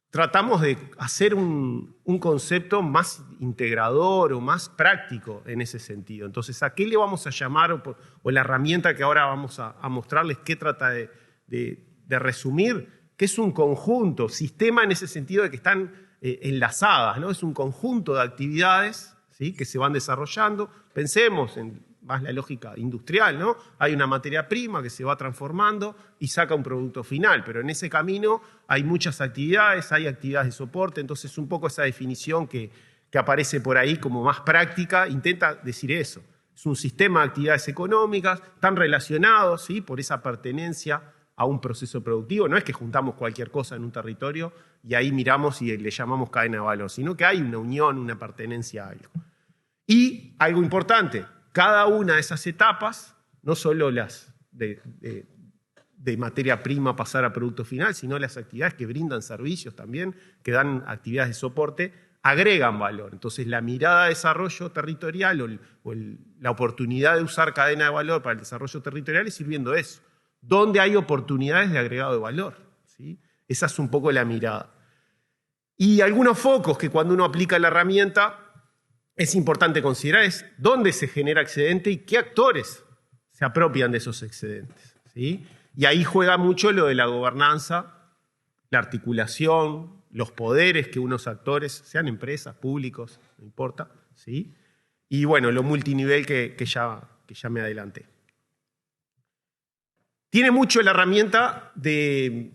Tratamos de hacer un concepto más integrador o más práctico en ese sentido. Entonces, ¿a qué le vamos a llamar, o la herramienta que ahora vamos a mostrarles, qué trata de resumir? Que es un conjunto, sistema en ese sentido de que están enlazadas, ¿no? Es un conjunto de actividades, ¿sí?, que se van desarrollando. Pensemos en más la lógica industrial, ¿no? Hay una materia prima que se va transformando y saca un producto final, pero en ese camino hay muchas actividades, hay actividades de soporte, entonces un poco esa definición que aparece por ahí como más práctica intenta decir eso. Es un sistema de actividades económicas, están relacionados, ¿sí?, por esa pertenencia a un proceso productivo. No es que juntamos cualquier cosa en un territorio y ahí miramos y le llamamos cadena de valor, sino que hay una unión, una pertenencia a algo. Y algo importante, cada una de esas etapas, no solo las de materia prima pasar a producto final, sino las actividades que brindan servicios también, que dan actividades de soporte, agregan valor. Entonces la mirada de desarrollo territorial o la oportunidad de usar cadena de valor para el desarrollo territorial es ir viendo eso. ¿Dónde hay oportunidades de agregado de valor? ¿Sí? Esa es un poco la mirada. Y algunos focos que cuando uno aplica la herramienta es importante considerar es dónde se genera excedente y qué actores se apropian de esos excedentes, ¿sí? Y ahí juega mucho lo de la gobernanza, la articulación, los poderes que unos actores, sean empresas, públicos, no importa, ¿sí? Y bueno, lo multinivel que ya me adelanté. Tiene mucho la herramienta de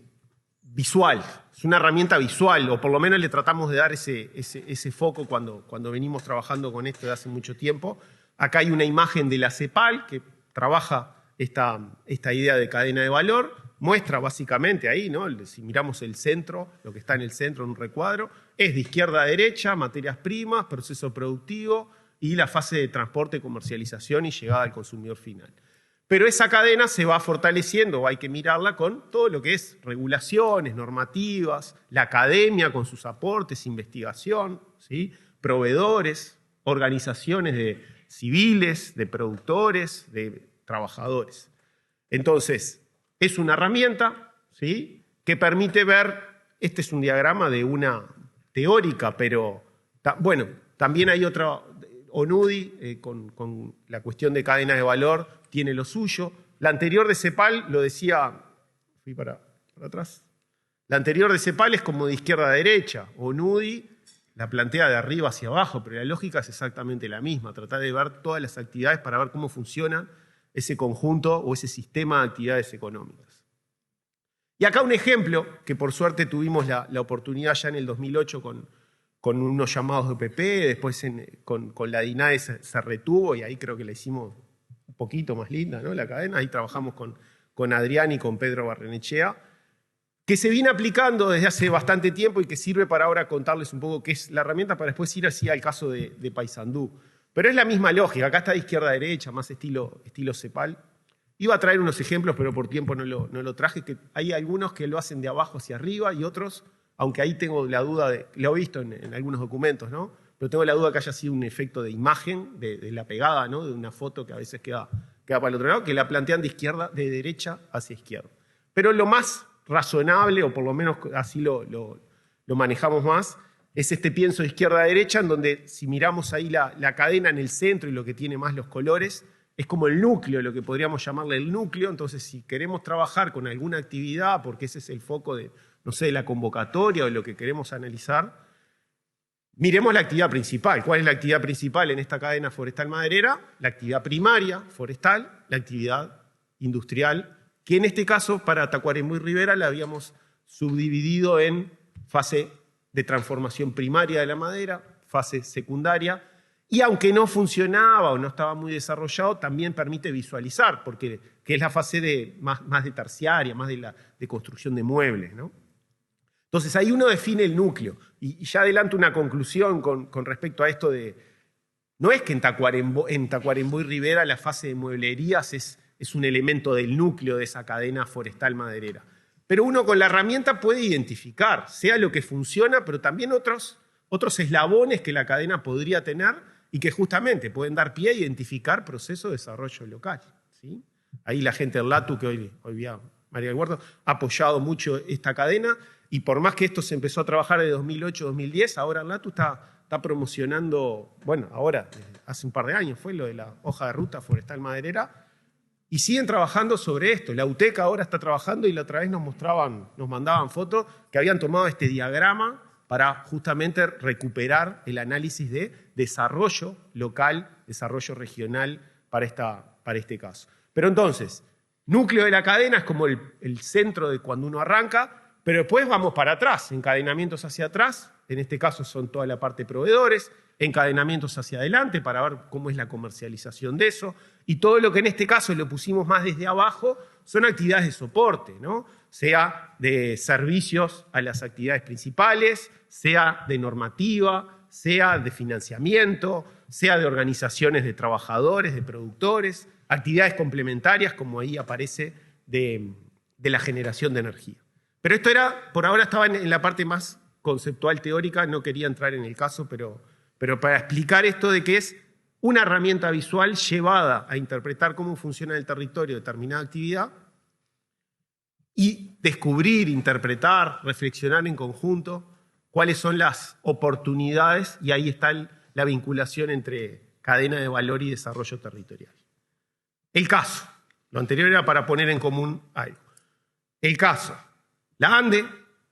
visual, es una herramienta visual, o por lo menos le tratamos de dar ese foco cuando venimos trabajando con esto de hace mucho tiempo. Acá hay una imagen de la CEPAL que trabaja esta idea de cadena de valor, muestra básicamente ahí, ¿no? Si miramos el centro, lo que está en el centro en un recuadro, es de izquierda a derecha, materias primas, proceso productivo y la fase de transporte, comercialización y llegada al consumidor final. Pero esa cadena se va fortaleciendo, o hay que mirarla con todo lo que es regulaciones, normativas, la academia con sus aportes, investigación, ¿sí?, proveedores, organizaciones de civiles, de productores, de trabajadores. Entonces, es una herramienta, ¿sí?, que permite ver, este es un diagrama de una teórica, pero bueno, también hay otra, ONUDI, con la cuestión de cadena de valor, tiene lo suyo. La anterior de CEPAL lo decía, fui para atrás, la anterior de CEPAL es como de izquierda a derecha, ONUDI la plantea de arriba hacia abajo, pero la lógica es exactamente la misma, tratar de ver todas las actividades para ver cómo funciona ese conjunto o ese sistema de actividades económicas. Y acá un ejemplo, que por suerte tuvimos la oportunidad ya en el 2008 con unos llamados de UPP, después con la DINAE se retuvo y ahí creo que la hicimos un poquito más linda, ¿no?, la cadena. Ahí trabajamos con Adrián y con Pedro Barrenechea, que se viene aplicando desde hace bastante tiempo y que sirve para ahora contarles un poco qué es la herramienta para después ir así al caso de Paysandú. Pero es la misma lógica, acá está de izquierda a derecha, más estilo CEPAL. Iba a traer unos ejemplos, pero por tiempo no lo traje, que hay algunos que lo hacen de abajo hacia arriba y otros, aunque ahí tengo la duda, lo he visto en algunos documentos, ¿no?, pero tengo la duda que haya sido un efecto de imagen, de la pegada, ¿no?, de una foto que a veces queda para el otro lado, que la plantean de derecha hacia izquierda. Pero lo más razonable, o por lo menos así lo manejamos más, es este pienso de izquierda a derecha, en donde si miramos ahí la cadena en el centro y lo que tiene más los colores, es como el núcleo, lo que podríamos llamarle el núcleo. Entonces, si queremos trabajar con alguna actividad, porque ese es el foco de, no sé, de la convocatoria o de lo que queremos analizar, miremos la actividad principal. ¿Cuál es la actividad principal en esta cadena forestal maderera? La actividad primaria forestal, la actividad industrial, que en este caso para Tacuarembó y Rivera la habíamos subdividido en fase de transformación primaria de la madera, fase secundaria, y aunque no funcionaba o no estaba muy desarrollado, también permite visualizar, porque que es la fase más de terciaria, más de construcción de muebles, ¿no? Entonces ahí uno define el núcleo, y ya adelanto una conclusión con respecto a esto de, no es que en Tacuarembó y Rivera la fase de mueblerías es un elemento del núcleo de esa cadena forestal maderera, pero uno con la herramienta puede identificar, sea lo que funciona, pero también otros otros eslabones que la cadena podría tener y que justamente pueden dar pie a identificar procesos de desarrollo local, ¿sí? Ahí la gente del LATU, que hoy vía María del Huerto, ha apoyado mucho esta cadena, y por más que esto se empezó a trabajar de 2008-2010, ahora el LATU está promocionando, bueno, ahora, hace un par de años fue lo de la hoja de ruta forestal maderera, y siguen trabajando sobre esto. La UTEC ahora está trabajando, y la otra vez nos mandaban fotos que habían tomado este diagrama para justamente recuperar el análisis de desarrollo local, desarrollo regional para este caso. Pero entonces, núcleo de la cadena es como el centro de cuando uno arranca, pero después vamos para atrás, encadenamientos hacia atrás, en este caso son toda la parte de proveedores, encadenamientos hacia adelante para ver cómo es la comercialización de eso, y todo lo que en este caso lo pusimos más desde abajo son actividades de soporte, ¿no? Sea de servicios a las actividades principales, sea de normativa, sea de financiamiento, sea de organizaciones de trabajadores, de productores, actividades complementarias como ahí aparece de la generación de energía. Pero esto por ahora estaba en la parte más conceptual teórica, no quería entrar en el caso, pero para explicar esto de que es una herramienta visual llevada a interpretar cómo funciona en el territorio determinada actividad y descubrir, interpretar, reflexionar en conjunto cuáles son las oportunidades, y ahí está la vinculación entre cadena de valor y desarrollo territorial. El caso, lo anterior era para poner en común algo. El caso, la ANDE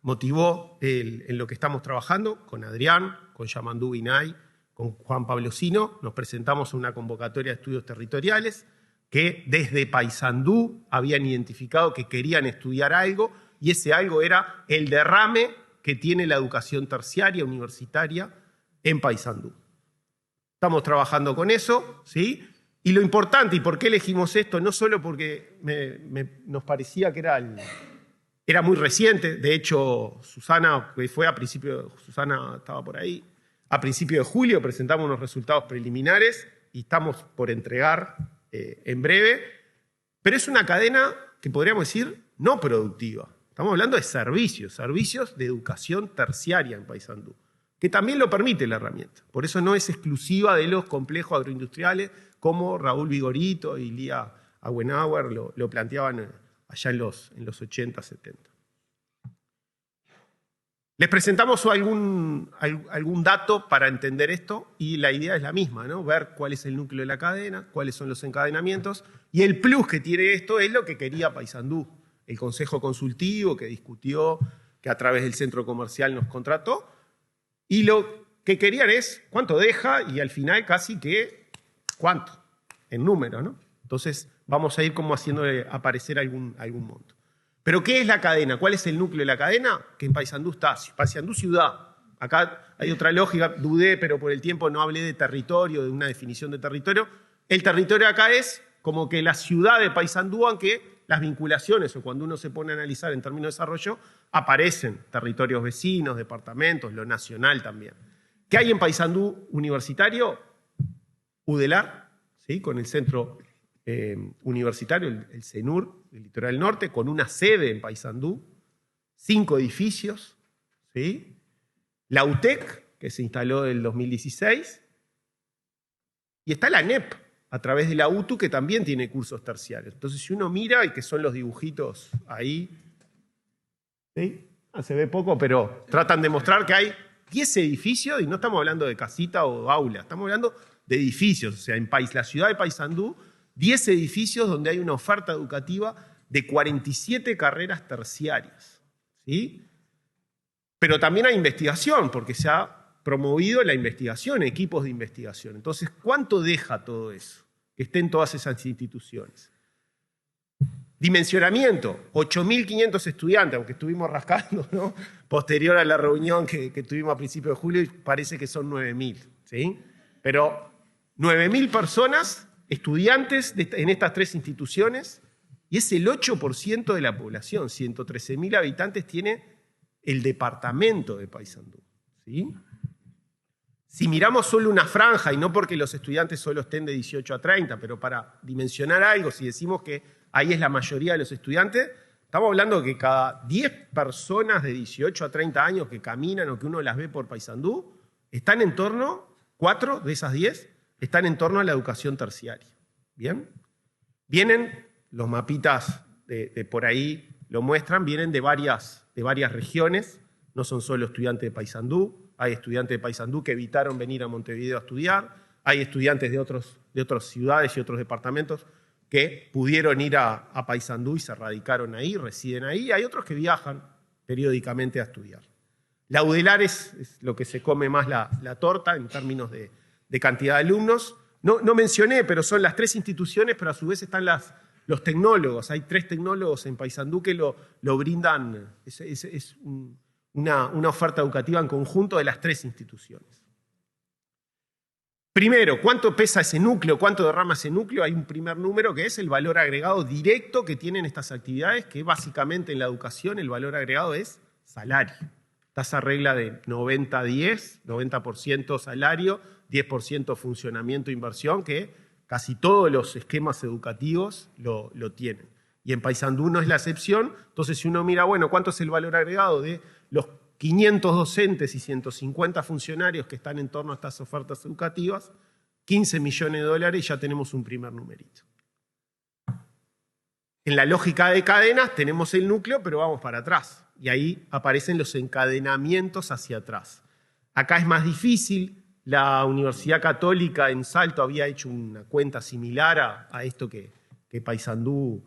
motivó en lo que estamos trabajando con Adrián, con Yamandú Binay, con Juan Pablo Sino, nos presentamos a una convocatoria de estudios territoriales que desde Paysandú habían identificado que querían estudiar algo, y ese algo era el derrame que tiene la educación terciaria universitaria en Paysandú. Estamos trabajando con eso, ¿sí? Y lo importante, y por qué elegimos esto, no solo porque nos parecía que era muy reciente, de hecho, Susana, que fue Susana estaba por ahí, a principios de julio presentamos unos resultados preliminares y estamos por entregar en breve, pero es una cadena que podríamos decir no productiva. Estamos hablando de servicios de educación terciaria en Paysandú, que también lo permite la herramienta. Por eso no es exclusiva de los complejos agroindustriales, como Raúl Vigorito y Lía Auenauer lo planteaban allá en los 80, 70. Les presentamos algún dato para entender esto, y la idea es la misma, ¿no? Ver cuál es el núcleo de la cadena, cuáles son los encadenamientos, y el plus que tiene esto es lo que quería Paysandú, el Consejo Consultivo que discutió, que a través del centro comercial nos contrató, y lo que querían es cuánto deja, y al final casi que cuánto, en número, ¿no? Entonces vamos a ir como haciéndole aparecer algún monto. ¿Pero qué es la cadena? ¿Cuál es el núcleo de la cadena? Que en Paysandú está, Paysandú ciudad. Acá hay otra lógica, dudé, pero por el tiempo no hablé de territorio, de una definición de territorio. El territorio acá es como que la ciudad de Paysandú, aunque las vinculaciones, o cuando uno se pone a analizar en términos de desarrollo, aparecen territorios vecinos, departamentos, lo nacional también. ¿Qué hay en Paysandú universitario? UDELAR, ¿sí? Con el centro universitario, el CENUR, del Litoral Norte, con una sede en Paysandú, 5 edificios, ¿sí? La UTEC, que se instaló en el 2016, y está la ANEP, a través de la UTU, que también tiene cursos terciarios. Entonces, si uno mira, y que son los dibujitos ahí, ¿sí? Se ve poco, pero tratan de mostrar que hay 10 edificios, y no estamos hablando de casita o aula, estamos hablando de edificios. O sea, en la ciudad de Paysandú, 10 edificios donde hay una oferta educativa de 47 carreras terciarias, ¿sí? Pero también hay investigación, porque se ha promovido la investigación, equipos de investigación. Entonces, ¿cuánto deja todo eso? Que estén todas esas instituciones. Dimensionamiento, 8.500 estudiantes, aunque estuvimos rascando, ¿no? Posterior a la reunión que tuvimos a principios de julio, parece que son 9.000, ¿sí? Pero 9.000 personas, estudiantes en estas 3 instituciones, y es el 8% de la población, 113.000 habitantes tiene el departamento de Paysandú, ¿sí? Si miramos solo una franja, y no porque los estudiantes solo estén de 18 a 30, pero para dimensionar algo, si decimos que ahí es la mayoría de los estudiantes, estamos hablando de que cada 10 personas de 18 a 30 años que caminan o que uno las ve por Paysandú, están en torno, 4 de esas 10, están en torno a la educación terciaria. ¿Bien? Vienen, los mapitas de por ahí lo muestran, vienen de varias regiones, no son solo estudiantes de Paysandú, hay estudiantes de Paysandú que evitaron venir a Montevideo a estudiar, hay estudiantes de otras ciudades y otros departamentos que pudieron ir a Paysandú y se radicaron ahí, residen ahí, y hay otros que viajan periódicamente a estudiar. La UDELAR es lo que se come más la torta en términos de cantidad de alumnos. No mencioné, pero son las 3 instituciones, pero a su vez están los tecnólogos. Hay 3 tecnólogos en Paysandú que lo brindan, es una oferta educativa en conjunto de las 3 instituciones. Primero, ¿cuánto pesa ese núcleo? ¿Cuánto derrama ese núcleo? Hay un primer número que es el valor agregado directo que tienen estas actividades, que básicamente en la educación el valor agregado es salario. Está esa regla de 90-10, 90% salario, 10% funcionamiento e inversión, que casi todos los esquemas educativos lo tienen. Y en Paysandú no es la excepción. Entonces, si uno mira, bueno, ¿cuánto es el valor agregado de los 500 docentes y 150 funcionarios que están en torno a estas ofertas educativas? 15 millones de dólares y ya tenemos un primer numerito. En la lógica de cadenas tenemos el núcleo, pero vamos para atrás. Y ahí aparecen los encadenamientos hacia atrás. Acá es más difícil. La Universidad Católica en Salto había hecho una cuenta similar a esto que Paysandú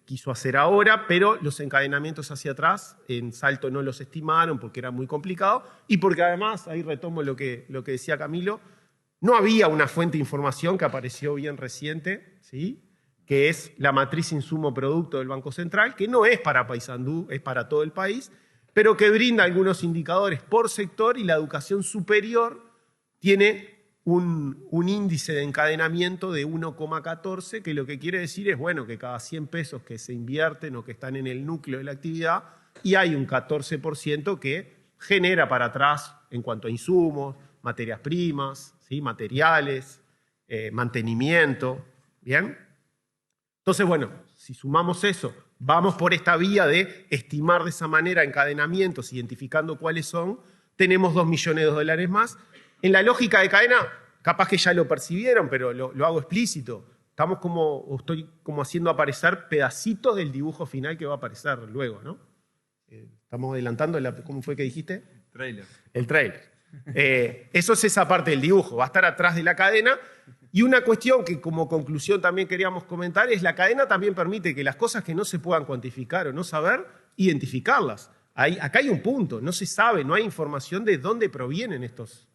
quiso hacer ahora, pero los encadenamientos hacia atrás en Salto no los estimaron porque era muy complicado y porque además, ahí retomo lo que decía Camilo, no había una fuente de información que apareció bien reciente, ¿sí?, que es la matriz insumo-producto del Banco Central, que no es para Paysandú, es para todo el país, pero que brinda algunos indicadores por sector y la educación superior tiene un índice de encadenamiento de 1,14, que lo que quiere decir es, bueno, que cada 100 pesos que se invierten o que están en el núcleo de la actividad, y hay un 14% que genera para atrás en cuanto a insumos, materias primas, ¿sí?, materiales, mantenimiento, ¿bien? Entonces, bueno, si sumamos eso, vamos por esta vía de estimar de esa manera encadenamientos, identificando cuáles son, tenemos 2 millones de dólares más. En la lógica de cadena, capaz que ya lo percibieron, pero lo hago explícito. Estoy como haciendo aparecer pedacitos del dibujo final que va a aparecer luego, ¿no? Estamos adelantando, ¿cómo fue que dijiste? El trailer. Eso es esa parte del dibujo, va a estar atrás de la cadena. Y una cuestión que como conclusión también queríamos comentar es la cadena también permite que las cosas que no se puedan cuantificar o no saber, identificarlas. Acá hay un punto, no se sabe, no hay información de dónde provienen estos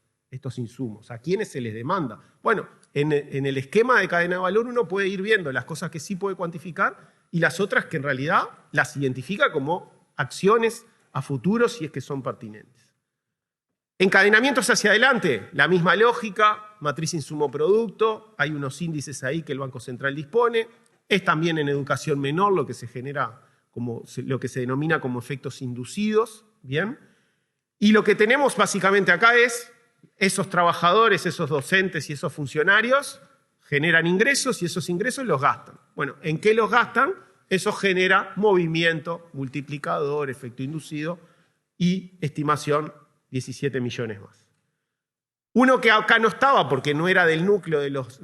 insumos, a quiénes se les demanda. Bueno, en el esquema de cadena de valor uno puede ir viendo las cosas que sí puede cuantificar y las otras que en realidad las identifica como acciones a futuro si es que son pertinentes. Encadenamientos hacia adelante, la misma lógica, matriz insumo-producto, hay unos índices ahí que el Banco Central dispone, es también en educación menor lo que se genera, lo que se denomina como efectos inducidos, ¿bien? Y lo que tenemos básicamente acá es esos trabajadores, esos docentes y esos funcionarios generan ingresos y esos ingresos los gastan. Bueno, ¿en qué los gastan? Eso genera movimiento, multiplicador, efecto inducido y estimación 17 millones más. Uno que acá no estaba porque no era del núcleo de los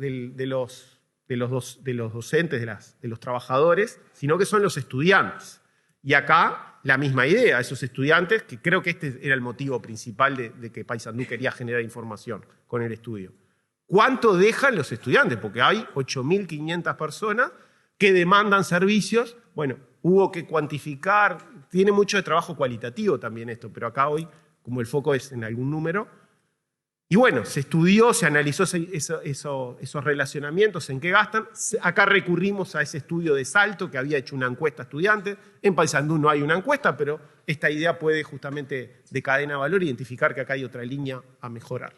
docentes, de los trabajadores, sino que son los estudiantes. Y acá la misma idea, esos estudiantes, que creo que este era el motivo principal de que Paysandú quería generar información con el estudio. ¿Cuánto dejan los estudiantes? Porque hay 8.500 personas que demandan servicios. Bueno, hubo que cuantificar, tiene mucho de trabajo cualitativo también esto, pero acá hoy, como el foco es en algún número. Y bueno, se estudió, se analizó esos relacionamientos, en qué gastan. Acá recurrimos a ese estudio de Salto, que había hecho una encuesta a estudiantes. En Paysandú no hay una encuesta, pero esta idea puede justamente de cadena de valor identificar que acá hay otra línea a mejorar.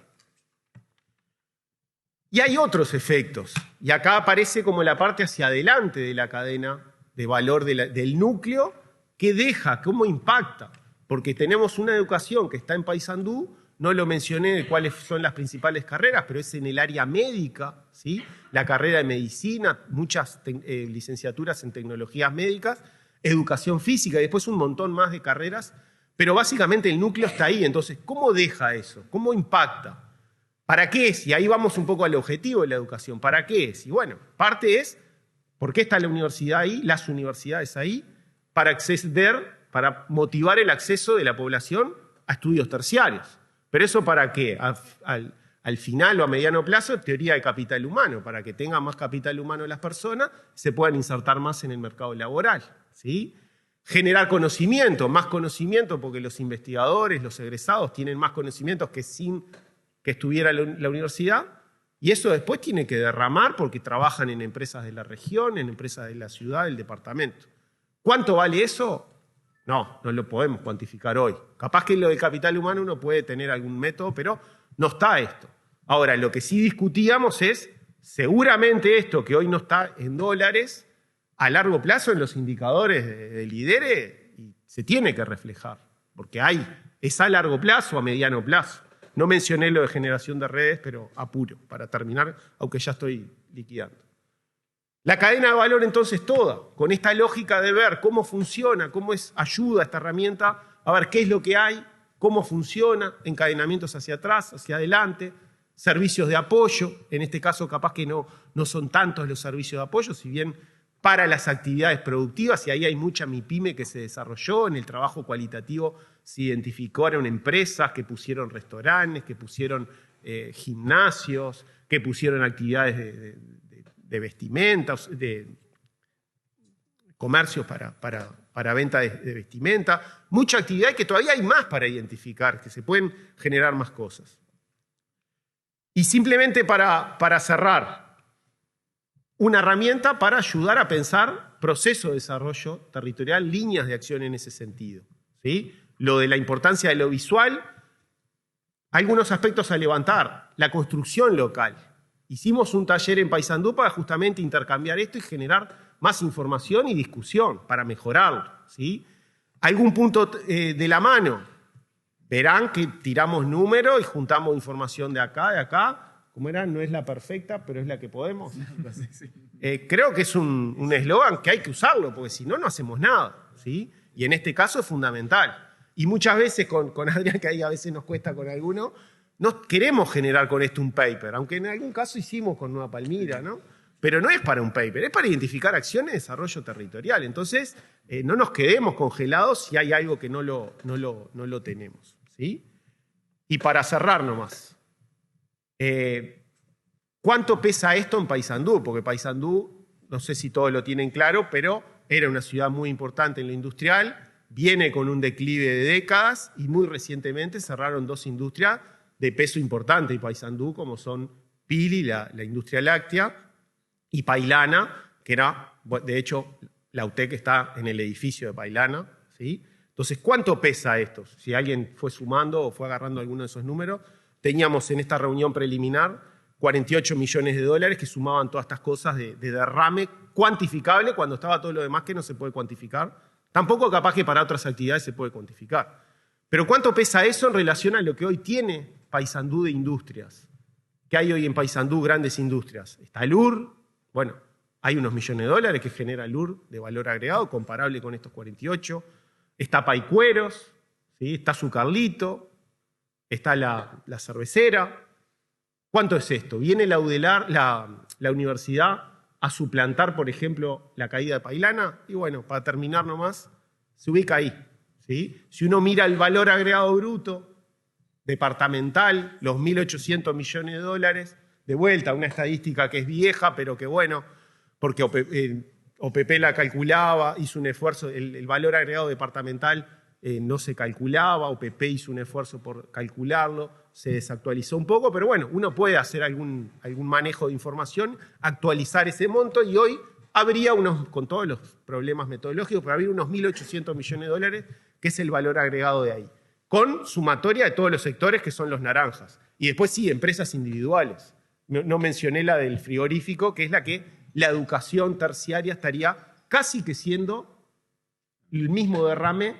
Y hay otros efectos. Y acá aparece como la parte hacia adelante de la cadena de valor del núcleo, que deja, cómo impacta. Porque tenemos una educación que está en Paysandú, no lo mencioné de cuáles son las principales carreras, pero es en el área médica, ¿sí? La carrera de medicina, muchas licenciaturas en tecnologías médicas, educación física y después un montón más de carreras, Pero básicamente el núcleo está ahí. Entonces, ¿cómo deja eso? ¿Cómo impacta? ¿Para qué es? Y ahí vamos un poco al objetivo de la educación. ¿Para qué es? Y bueno, parte es, ¿por qué está la universidad ahí, las universidades ahí? Para motivar el acceso de la población a estudios terciarios. ¿Pero eso para qué? Al final o a mediano plazo, teoría de capital humano, para que tengan más capital humano las personas, se puedan insertar más en el mercado laboral, ¿sí? Generar conocimiento, más conocimiento, porque los investigadores, los egresados tienen más conocimientos que sin que estuviera la universidad, y eso después tiene que derramar porque trabajan en empresas de la región, en empresas de la ciudad, del departamento. ¿Cuánto vale eso? No lo podemos cuantificar hoy. Capaz que en lo de capital humano uno puede tener algún método, pero no está esto. Ahora, lo que sí discutíamos es, seguramente esto que hoy no está en dólares, a largo plazo en los indicadores de lidere se tiene que reflejar, porque es a largo plazo, a mediano plazo. No mencioné lo de generación de redes, pero apuro para terminar, aunque ya estoy liquidando. La cadena de valor entonces toda, con esta lógica de ver cómo funciona, cómo ayuda esta herramienta, a ver qué es lo que hay, cómo funciona, encadenamientos hacia atrás, hacia adelante, servicios de apoyo, en este caso capaz que no son tantos los servicios de apoyo, si bien para las actividades productivas, y ahí hay mucha MIPYME que se desarrolló, en el trabajo cualitativo se identificaron empresas que pusieron restaurantes, que pusieron gimnasios, que pusieron actividades de vestimentas, de comercios para venta de vestimenta, mucha actividad y que todavía hay más para identificar, que se pueden generar más cosas. Y simplemente para cerrar, una herramienta para ayudar a pensar proceso de desarrollo territorial, líneas de acción en ese sentido, ¿sí? Lo de la importancia de lo visual, algunos aspectos a levantar, la construcción local. Hicimos un taller en Paysandú para justamente intercambiar esto y generar más información y discusión para mejorarlo, ¿sí? Algún punto de la mano, verán que tiramos números y juntamos información de acá, ¿cómo era? No es la perfecta, pero es la que podemos. Creo que es un eslogan que hay que usarlo, porque si no, no hacemos nada, ¿sí? Y en este caso es fundamental. Y muchas veces con Adrián, que ahí a veces nos cuesta con alguno, no queremos generar con esto un paper, aunque en algún caso hicimos con Nueva Palmira, ¿no? Pero no es para un paper, es para identificar acciones de desarrollo territorial. Entonces, no nos quedemos congelados si hay algo que no lo tenemos, ¿sí? Y para cerrar nomás, ¿cuánto pesa esto en Paysandú? Porque Paysandú, no sé si todos lo tienen claro, pero era una ciudad muy importante en lo industrial, viene con un declive de décadas y muy recientemente cerraron 2 industrias de peso importante en Paysandú, como son Pili, la industria láctea, y Pailana, que era, de hecho, la UTEC está en el edificio de Pailana, ¿sí? Entonces, ¿cuánto pesa esto? Si alguien fue sumando o fue agarrando alguno de esos números, teníamos en esta reunión preliminar 48 millones de dólares que sumaban todas estas cosas de derrame cuantificable cuando estaba todo lo demás que no se puede cuantificar. Tampoco capaz que para otras actividades se puede cuantificar. Pero ¿cuánto pesa eso en relación a lo que hoy tiene Paysandú de industrias? ¿Qué hay hoy en Paysandú? Grandes industrias. Está el UR, bueno, hay unos millones de dólares que genera el UR de valor agregado, comparable con estos 48. Está Paicueros, ¿sí? Está Su Carlito, está la cervecera. ¿Cuánto es esto? Viene la universidad a suplantar, por ejemplo, la caída de Pailana, y bueno, para terminar nomás, se ubica ahí, ¿sí? Si uno mira el valor agregado bruto departamental, los 1.800 millones de dólares, de vuelta, una estadística que es vieja, pero que bueno, porque OPP la calculaba, hizo un esfuerzo, el valor agregado departamental no se calculaba, OPP hizo un esfuerzo por calcularlo, se desactualizó un poco, pero bueno, uno puede hacer algún manejo de información, actualizar ese monto y hoy habría con todos los problemas metodológicos, pero habría unos 1.800 millones de dólares, que es el valor agregado de ahí, con sumatoria de todos los sectores que son los naranjas. Y después sí, empresas individuales. No mencioné la del frigorífico, que es la que la educación terciaria estaría casi que siendo el mismo derrame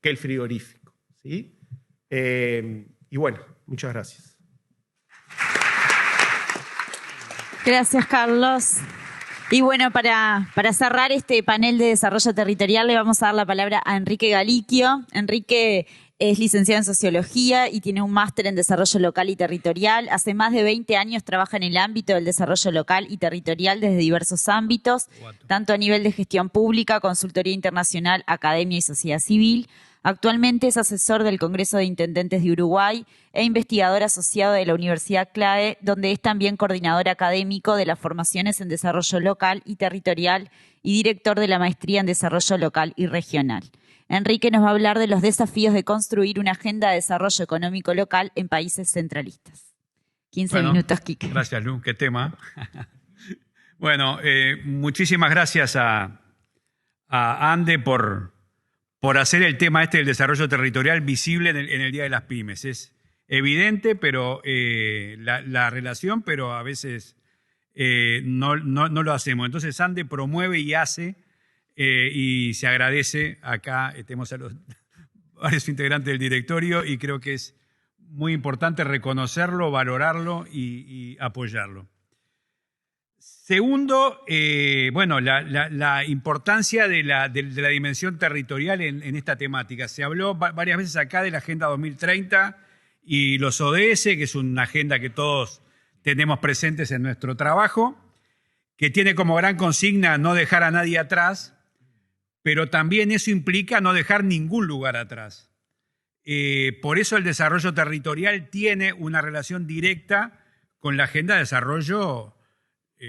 que el frigorífico, ¿sí? Y bueno, muchas gracias. Gracias, Carlos. Y bueno, para cerrar este panel de desarrollo territorial le vamos a dar la palabra a Enrique Galiquio. Enrique es licenciado en Sociología y tiene un máster en Desarrollo Local y Territorial. Hace más de 20 años trabaja en el ámbito del desarrollo local y territorial desde diversos ámbitos, tanto a nivel de gestión pública, consultoría internacional, academia y sociedad civil. Actualmente es asesor del Congreso de Intendentes de Uruguay e investigador asociado de la Universidad CLAE, donde es también coordinador académico de las formaciones en desarrollo local y territorial y director de la maestría en desarrollo local y regional. Enrique nos va a hablar de los desafíos de construir una agenda de desarrollo económico local en países centralistas. 15 minutos, Quique. Gracias, Lu. Qué tema. Bueno, muchísimas gracias a Ande por hacer el tema este del desarrollo territorial visible en el Día de las Pymes. Es evidente pero la relación, pero a veces no lo hacemos. Entonces Ande promueve y hace y se agradece. Acá tenemos a los varios integrantes del directorio y creo que es muy importante reconocerlo, valorarlo y apoyarlo. Segundo, bueno, la importancia de la dimensión territorial en esta temática. Se habló varias veces acá de la Agenda 2030 y los ODS, que es una agenda que todos tenemos presentes en nuestro trabajo, que tiene como gran consigna no dejar a nadie atrás, pero también eso implica no dejar ningún lugar atrás. Por eso el desarrollo territorial tiene una relación directa con la agenda de desarrollo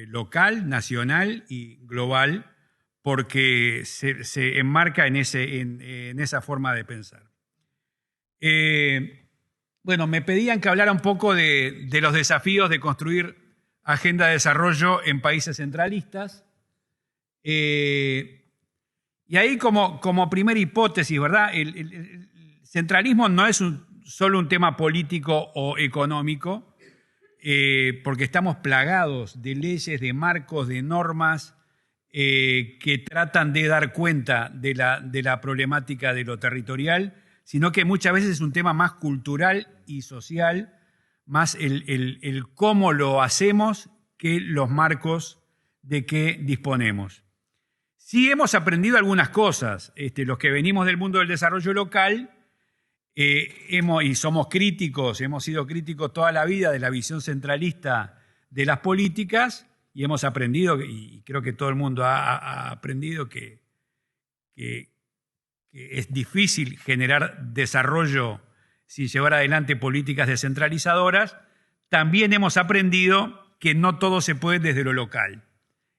local, nacional y global, porque se enmarca en esa forma de pensar. Bueno, me pedían que hablara un poco de los desafíos de construir agenda de desarrollo en países centralistas. Y ahí como primera hipótesis, ¿verdad? El centralismo no es solo un tema político o económico, porque estamos plagados de leyes, de marcos, de normas que tratan de dar cuenta de la problemática de lo territorial, sino que muchas veces es un tema más cultural y social, más el cómo lo hacemos que los marcos de que disponemos. Sí hemos aprendido algunas cosas. Los que venimos del mundo del desarrollo local y somos críticos, hemos sido críticos toda la vida de la visión centralista de las políticas y hemos aprendido, y creo que todo el mundo ha aprendido que es difícil generar desarrollo sin llevar adelante políticas descentralizadoras. También hemos aprendido que no todo se puede desde lo local.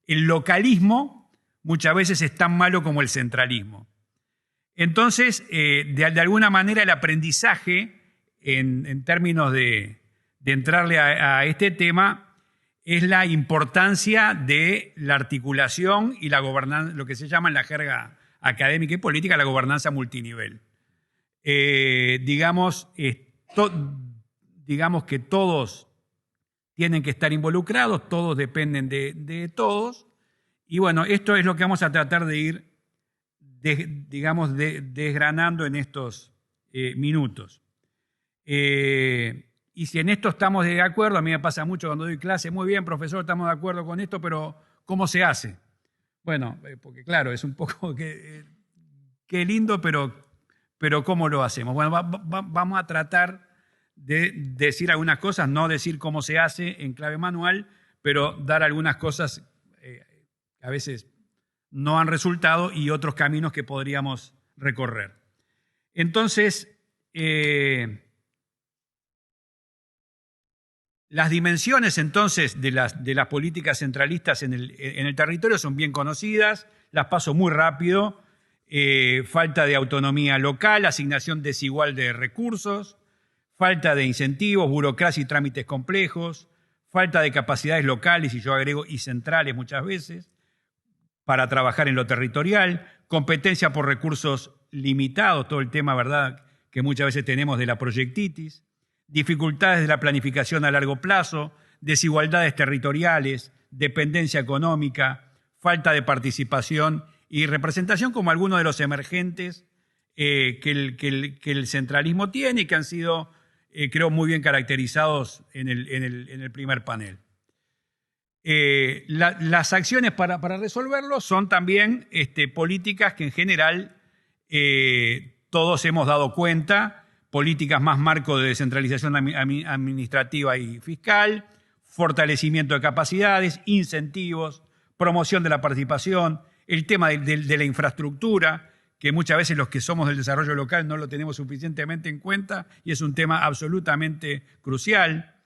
El localismo muchas veces es tan malo como el centralismo. Entonces, de alguna manera el aprendizaje en términos de entrarle a este tema es la importancia de la articulación y la gobernanza, lo que se llama en la jerga académica y política la gobernanza multinivel. Digamos que todos tienen que estar involucrados, todos dependen de todos, y bueno, esto es lo que vamos a tratar de ir desgranando en estos minutos. Y si en esto estamos de acuerdo, a mí me pasa mucho cuando doy clase, muy bien, profesor, estamos de acuerdo con esto, pero ¿cómo se hace? Bueno, porque claro, es un poco qué lindo, pero ¿cómo lo hacemos? Bueno, vamos a tratar de decir algunas cosas, no decir cómo se hace en clave manual, pero dar algunas cosas que a veces no han resultado y otros caminos que podríamos recorrer. Entonces, las dimensiones entonces de las políticas centralistas en el territorio son bien conocidas, las paso muy rápido. Falta de autonomía local, asignación desigual de recursos, falta de incentivos, burocracia y trámites complejos, falta de capacidades locales, y yo agrego y centrales muchas veces, para trabajar en lo territorial, competencia por recursos limitados, todo el tema, ¿verdad?, que muchas veces tenemos de la proyectitis, dificultades de la planificación a largo plazo, desigualdades territoriales, dependencia económica, falta de participación y representación como algunos de los emergentes que el centralismo tiene y que han sido, creo, muy bien caracterizados en el primer panel. Las acciones para resolverlo son también políticas que en general todos hemos dado cuenta, políticas más marco de descentralización administrativa y fiscal, fortalecimiento de capacidades, incentivos, promoción de la participación, el tema de la infraestructura, que muchas veces los que somos del desarrollo local no lo tenemos suficientemente en cuenta y es un tema absolutamente crucial.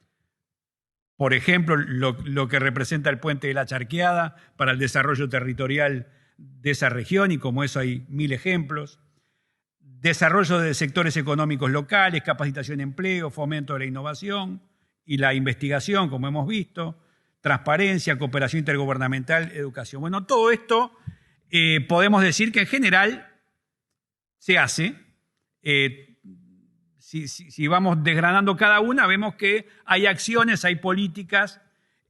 Por ejemplo, lo que representa el puente de la Charqueada para el desarrollo territorial de esa región, y como eso hay 1000 ejemplos. Desarrollo de sectores económicos locales, capacitación y empleo, fomento de la innovación y la investigación, como hemos visto, transparencia, cooperación intergubernamental, educación. Bueno, todo esto podemos decir que en general se hace. Si vamos desgranando cada una, vemos que hay acciones, hay políticas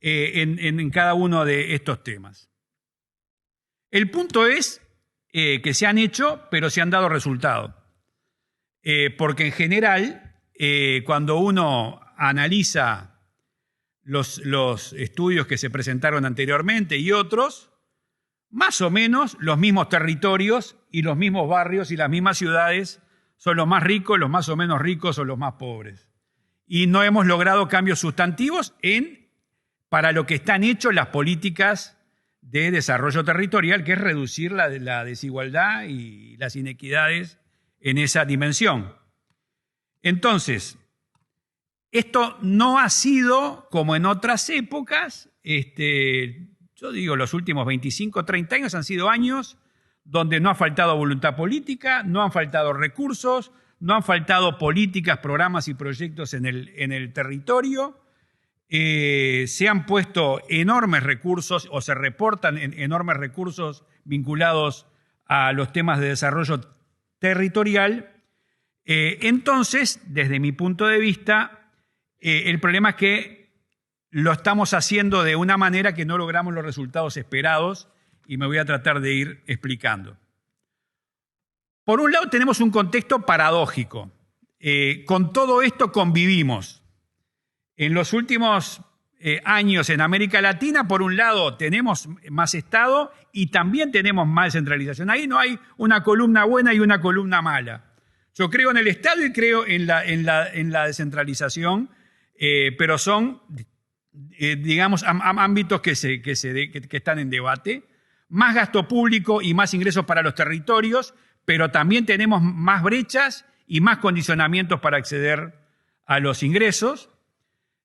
en cada uno de estos temas. El punto es que se han hecho, pero se han dado resultados. Porque en general, cuando uno analiza los estudios que se presentaron anteriormente y otros, más o menos los mismos territorios y los mismos barrios y las mismas ciudades son los más ricos, los más o menos ricos o los más pobres. Y no hemos logrado cambios sustantivos para lo que están hechos las políticas de desarrollo territorial, que es reducir la desigualdad y las inequidades en esa dimensión. Entonces, esto no ha sido como en otras épocas. Yo digo, los últimos 25, 30 años han sido años donde no ha faltado voluntad política, no han faltado recursos, no han faltado políticas, programas y proyectos en el territorio. Se han puesto enormes recursos o se reportan enormes recursos vinculados a los temas de desarrollo territorial. Entonces, desde mi punto de vista, el problema es que lo estamos haciendo de una manera que no logramos los resultados esperados, y me voy a tratar de ir explicando. Por un lado, tenemos un contexto paradójico. Con todo esto convivimos. En los últimos años en América Latina, por un lado, tenemos más Estado y también tenemos más descentralización. Ahí no hay una columna buena y una columna mala. Yo creo en el Estado y creo en la descentralización, pero son, digamos, ámbitos que están en debate. Más gasto público y más ingresos para los territorios, pero también tenemos más brechas y más condicionamientos para acceder a los ingresos.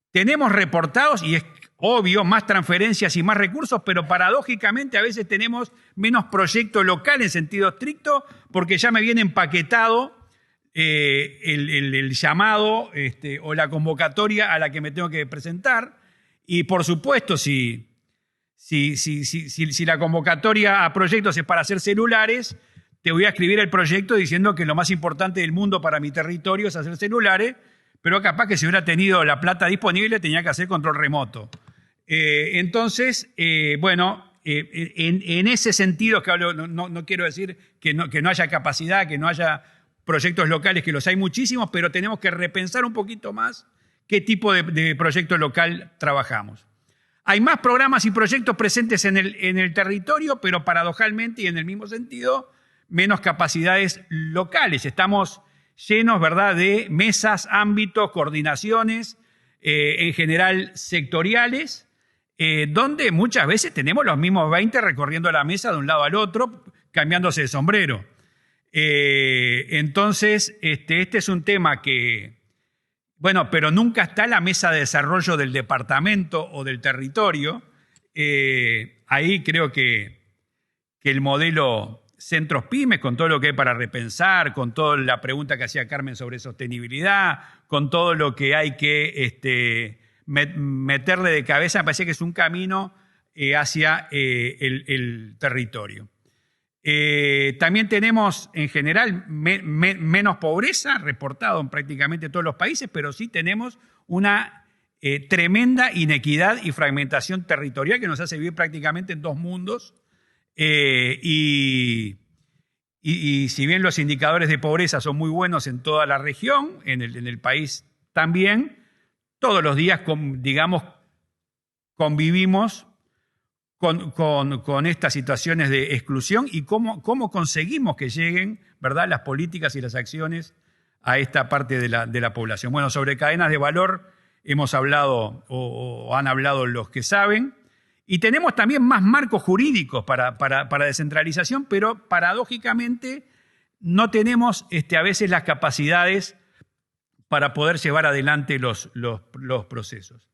Tenemos reportados, y es obvio, más transferencias y más recursos, pero paradójicamente a veces tenemos menos proyecto local en sentido estricto, porque ya me viene empaquetado el llamado o la convocatoria a la que me tengo que presentar. Y por supuesto, si la convocatoria a proyectos es para hacer celulares, te voy a escribir el proyecto diciendo que lo más importante del mundo para mi territorio es hacer celulares, pero capaz que si hubiera tenido la plata disponible tenía que hacer control remoto. Entonces, en ese sentido, que hablo, no quiero decir que no haya capacidad, que no haya proyectos locales, que los hay muchísimos, pero tenemos que repensar un poquito más qué tipo de proyecto local trabajamos. Hay más programas y proyectos presentes en el territorio, pero paradojalmente y en el mismo sentido, menos capacidades locales. Estamos llenos, ¿verdad?, de mesas, ámbitos, coordinaciones, en general sectoriales, donde muchas veces tenemos los mismos 20 recorriendo la mesa de un lado al otro, cambiándose de sombrero. Entonces, este es un tema que... Bueno, pero nunca está la mesa de desarrollo del departamento o del territorio. Ahí creo que el modelo Centros Pymes, con todo lo que hay para repensar, con toda la pregunta que hacía Carmen sobre sostenibilidad, con todo lo que hay que meterle de cabeza, me parece que es un camino hacia el territorio. También tenemos en general menos pobreza, reportado en prácticamente todos los países, pero sí tenemos una tremenda inequidad y fragmentación territorial que nos hace vivir prácticamente en dos mundos. Y si bien los indicadores de pobreza son muy buenos en toda la región, en el país también, todos los días, convivimos con estas situaciones de exclusión y cómo conseguimos que lleguen, ¿verdad?, las políticas y las acciones a esta parte de la población. Bueno, sobre cadenas de valor hemos hablado o han hablado los que saben. Y tenemos también más marcos jurídicos para descentralización, pero paradójicamente no tenemos a veces las capacidades para poder llevar adelante los procesos.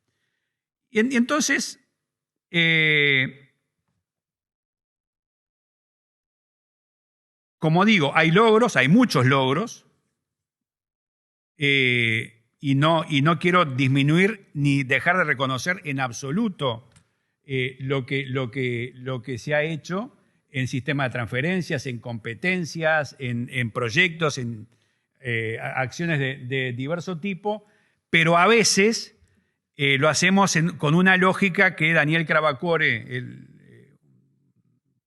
Y entonces, como digo, hay logros, hay muchos logros, y no quiero disminuir ni dejar de reconocer en absoluto lo que se ha hecho en sistema de transferencias, en competencias, en proyectos, en acciones de diverso tipo, pero a veces lo hacemos con una lógica que Daniel Crabacore, el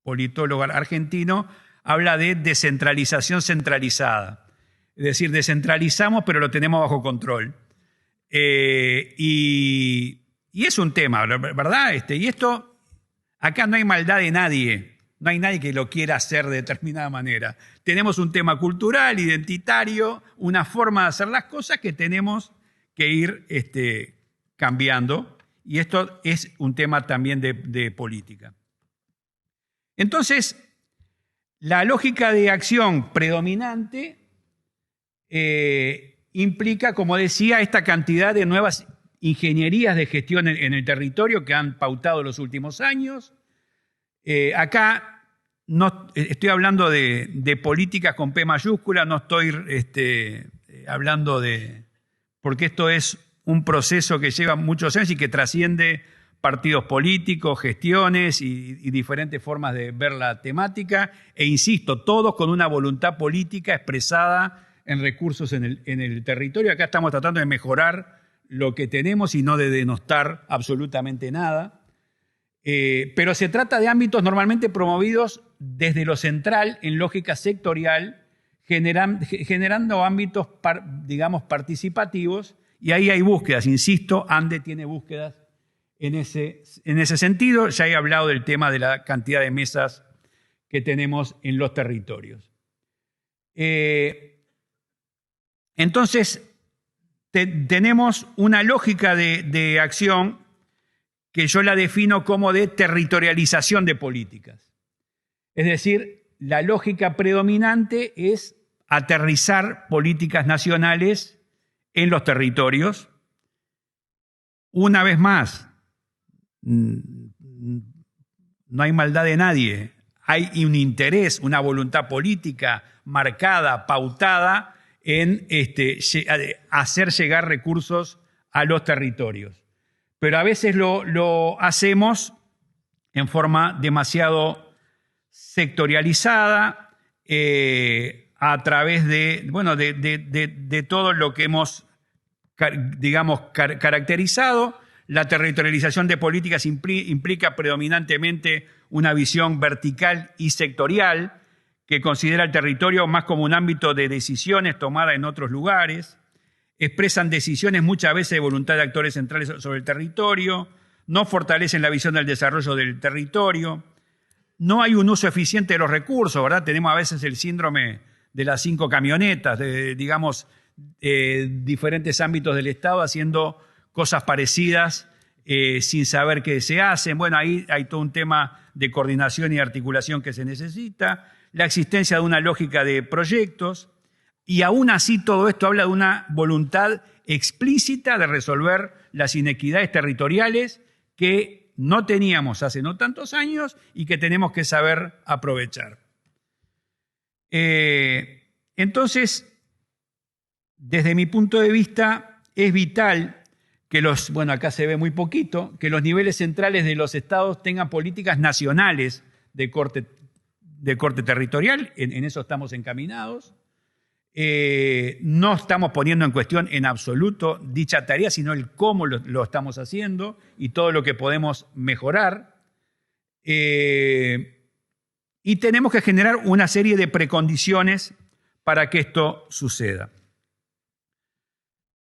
politólogo argentino, habla de descentralización centralizada. Es decir, descentralizamos pero lo tenemos bajo control. Y es un tema, ¿verdad? Y esto, acá no hay maldad de nadie. No hay nadie que lo quiera hacer de determinada manera. Tenemos un tema cultural, identitario, una forma de hacer las cosas que tenemos que ir cambiando. Y esto es un tema también de política. Entonces, la lógica de acción predominante implica, como decía, esta cantidad de nuevas ingenierías de gestión en el territorio que han pautado los últimos años. Acá no estoy hablando de políticas con P mayúscula, no estoy hablando porque esto es un proceso que lleva muchos años y que trasciende partidos políticos, gestiones y diferentes formas de ver la temática, e insisto, todos con una voluntad política expresada en recursos en el territorio. Acá estamos tratando de mejorar lo que tenemos y no de denostar absolutamente nada. Pero se trata de ámbitos normalmente promovidos desde lo central en lógica sectorial, generando ámbitos, digamos, participativos, y ahí hay búsquedas. Insisto, ANDE tiene búsquedas en ese sentido. Ya he hablado del tema de la cantidad de mesas que tenemos en los territorios. Entonces, tenemos una lógica de acción que yo la defino como de territorialización de políticas. Es decir, la lógica predominante es aterrizar políticas nacionales en los territorios. Una vez más, no hay maldad de nadie. Hay un interés, una voluntad política marcada, pautada en hacer llegar recursos a los territorios. Pero a veces lo hacemos en forma demasiado sectorializada, a través de todo lo que hemos, digamos, caracterizado. La territorialización de políticas implica predominantemente una visión vertical y sectorial que considera el territorio más como un ámbito de decisiones tomadas en otros lugares. Expresan decisiones muchas veces de voluntad de actores centrales sobre el territorio, no fortalecen la visión del desarrollo del territorio, no hay un uso eficiente de los recursos, ¿verdad? Tenemos a veces el síndrome de las 5 camionetas, digamos, diferentes ámbitos del Estado haciendo cosas parecidas sin saber qué se hacen. Bueno, ahí hay todo un tema de coordinación y articulación que se necesita, la existencia de una lógica de proyectos, y aún así todo esto habla de una voluntad explícita de resolver las inequidades territoriales que no teníamos hace no tantos años y que tenemos que saber aprovechar. Entonces, desde mi punto de vista, es vital que acá se ve muy poquito, que los niveles centrales de los estados tengan políticas nacionales de corte territorial. En eso estamos encaminados. No estamos poniendo en cuestión en absoluto dicha tarea, sino el cómo lo estamos haciendo y todo lo que podemos mejorar. Y tenemos que generar una serie de precondiciones para que esto suceda.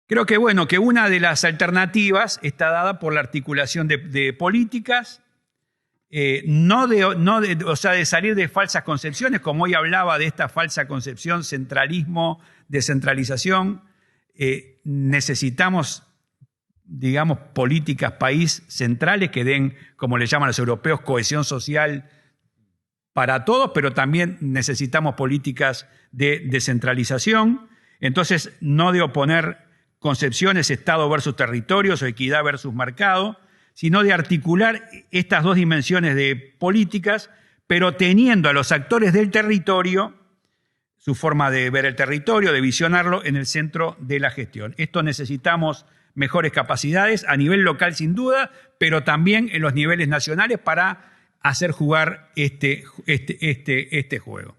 Creo que una de las alternativas está dada por la articulación de políticas o sea, de salir de falsas concepciones, como hoy hablaba de esta falsa concepción, centralismo, descentralización. Necesitamos, digamos, políticas país centrales que den, como le llaman los europeos, cohesión social para todos, pero también necesitamos políticas de descentralización. Entonces, no de oponer concepciones Estado versus territorios o equidad versus mercado, sino de articular estas dos dimensiones de políticas, pero teniendo a los actores del territorio, su forma de ver el territorio, de visionarlo, en el centro de la gestión. Esto necesitamos mejores capacidades a nivel local sin duda, pero también en los niveles nacionales para hacer jugar este juego.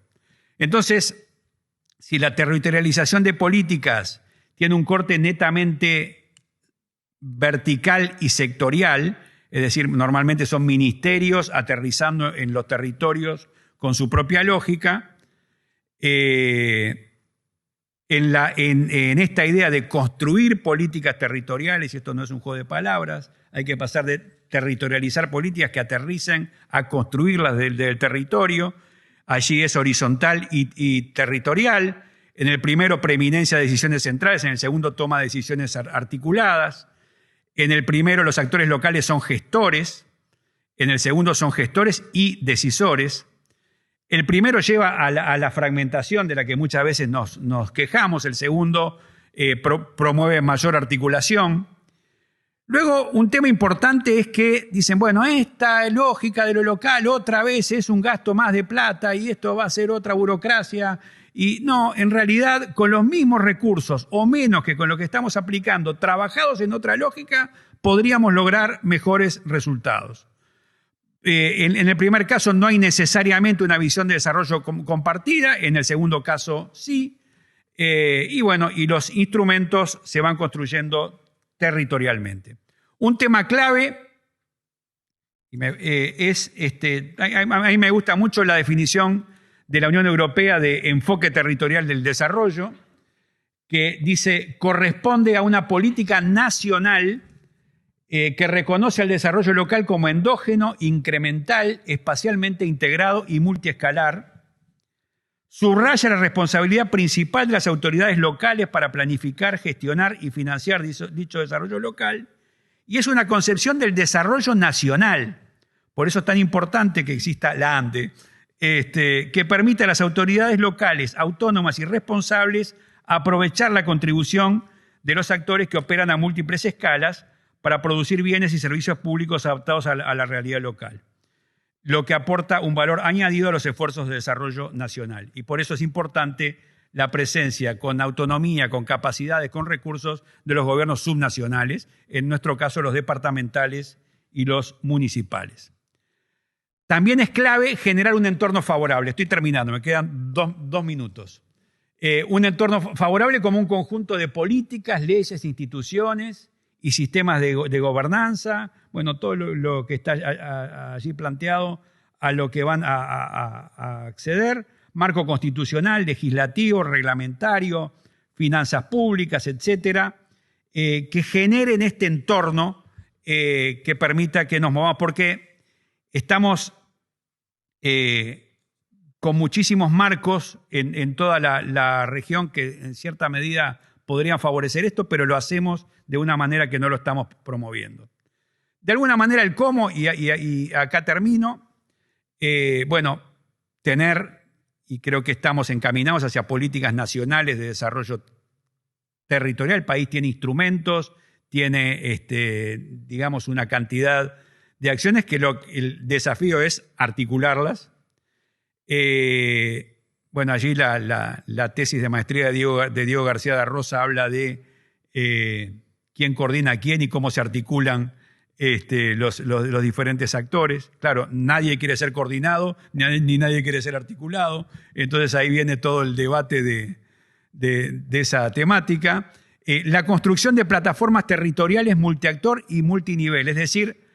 Entonces, si la territorialización de políticas tiene un corte netamente vertical y sectorial, es decir, normalmente son ministerios aterrizando en los territorios con su propia lógica, en esta idea de construir políticas territoriales, y esto no es un juego de palabras, hay que pasar de territorializar políticas que aterricen a construirlas del territorio. Allí es horizontal y territorial. En el primero, preeminencia de decisiones centrales, en el segundo, toma de decisiones articuladas. En el primero, los actores locales son gestores, en el segundo son gestores y decisores. El primero lleva a la fragmentación de la que muchas veces nos quejamos, el segundo promueve mayor articulación. Luego, un tema importante es que dicen, bueno, esta lógica de lo local otra vez es un gasto más de plata y esto va a ser otra burocracia. Y no, en realidad, con los mismos recursos o menos que con lo que estamos aplicando, trabajados en otra lógica, podríamos lograr mejores resultados. En el primer caso no hay necesariamente una visión de desarrollo compartida, en el segundo caso sí. Y los instrumentos se van construyendo territorialmente. Un tema clave es, a mí me gusta mucho la definición de la Unión Europea de enfoque territorial del desarrollo, que dice, corresponde a una política nacional que reconoce al desarrollo local como endógeno, incremental, espacialmente integrado y multiescalar. Subraya la responsabilidad principal de las autoridades locales para planificar, gestionar y financiar dicho desarrollo local. Y es una concepción del desarrollo nacional. Por eso es tan importante que exista la ANDE, que permite a las autoridades locales, autónomas y responsables aprovechar la contribución de los actores que operan a múltiples escalas para producir bienes y servicios públicos adaptados a la realidad local, lo que aporta un valor añadido a los esfuerzos de desarrollo nacional. Y por eso es importante la presencia con autonomía, con capacidades, con recursos de los gobiernos subnacionales, en nuestro caso los departamentales y los municipales. También es clave generar un entorno favorable. Estoy terminando, me quedan dos minutos. Un entorno favorable como un conjunto de políticas, leyes, instituciones y sistemas de gobernanza. Bueno, todo lo que está allí planteado a lo que van a acceder. Marco constitucional, legislativo, reglamentario, finanzas públicas, etcétera, que generen este entorno que permita que nos movamos, porque estamos con muchísimos marcos en toda la región que en cierta medida podrían favorecer esto, pero lo hacemos de una manera que no lo estamos promoviendo. De alguna manera el cómo, y acá termino, tener, y creo que estamos encaminados hacia políticas nacionales de desarrollo territorial. El país tiene instrumentos, tiene, digamos, una cantidad de acciones que el desafío es articularlas. Allí la tesis de maestría de Diego García de Rosa habla de quién coordina a quién y cómo se articulan los diferentes actores. Claro, nadie quiere ser coordinado, ni nadie quiere ser articulado. Entonces ahí viene todo el debate de esa temática. La construcción de plataformas territoriales multiactor y multinivel, es decir,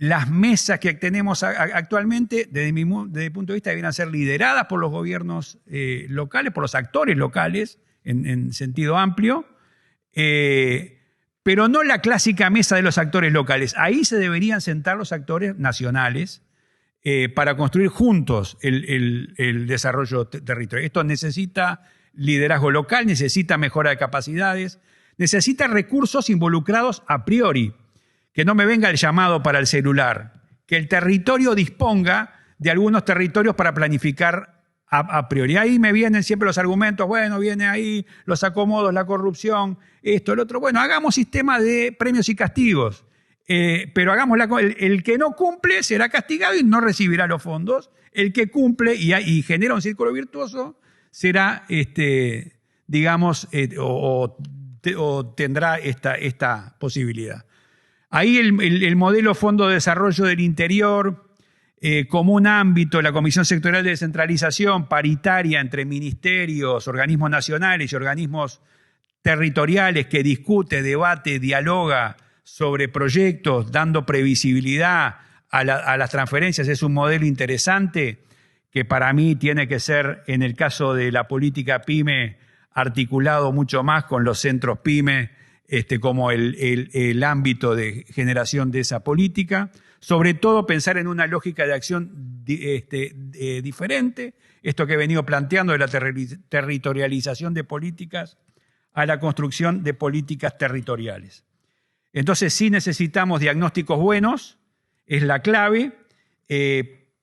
las mesas que tenemos actualmente, desde mi punto de vista, deberían ser lideradas por los gobiernos locales, por los actores locales, en sentido amplio, pero no la clásica mesa de los actores locales. Ahí se deberían sentar los actores nacionales, para construir juntos el desarrollo territorial. Esto necesita liderazgo local, necesita mejora de capacidades, necesita recursos involucrados a priori, que no me venga el llamado para el celular, que el territorio disponga de algunos territorios para planificar a priori. Ahí me vienen siempre los argumentos, bueno, viene ahí los acomodos, la corrupción, esto, el otro. Bueno, hagamos sistema de premios y castigos, pero hagamos el que no cumple será castigado y no recibirá los fondos. El que cumple y genera un círculo virtuoso será, digamos, o tendrá esta posibilidad. Ahí el modelo Fondo de Desarrollo del Interior, como un ámbito, la Comisión Sectorial de Descentralización, paritaria entre ministerios, organismos nacionales y organismos territoriales que discute, debate, dialoga sobre proyectos, dando previsibilidad a las transferencias, es un modelo interesante que para mí tiene que ser, en el caso de la política PYME, articulado mucho más con los centros PYME como el ámbito de generación de esa política. Sobre todo pensar en una lógica de acción diferente, esto que he venido planteando de la territorialización de políticas a la construcción de políticas territoriales. Entonces sí necesitamos diagnósticos buenos, es la clave,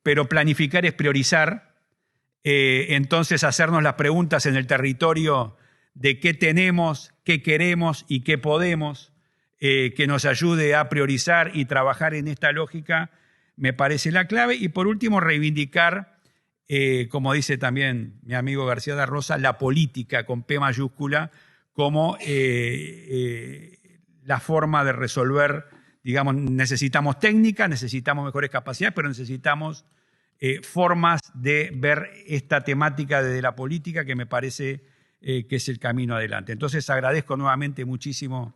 pero planificar es priorizar. Entonces hacernos las preguntas en el territorio de qué tenemos, qué queremos y qué podemos, que nos ayude a priorizar y trabajar en esta lógica, me parece la clave. Y por último, reivindicar, como dice también mi amigo García da Rosa, la política con P mayúscula como la forma de resolver, digamos, necesitamos técnica, necesitamos mejores capacidades, pero necesitamos formas de ver esta temática desde la política que me parece que es el camino adelante. Entonces agradezco nuevamente muchísimo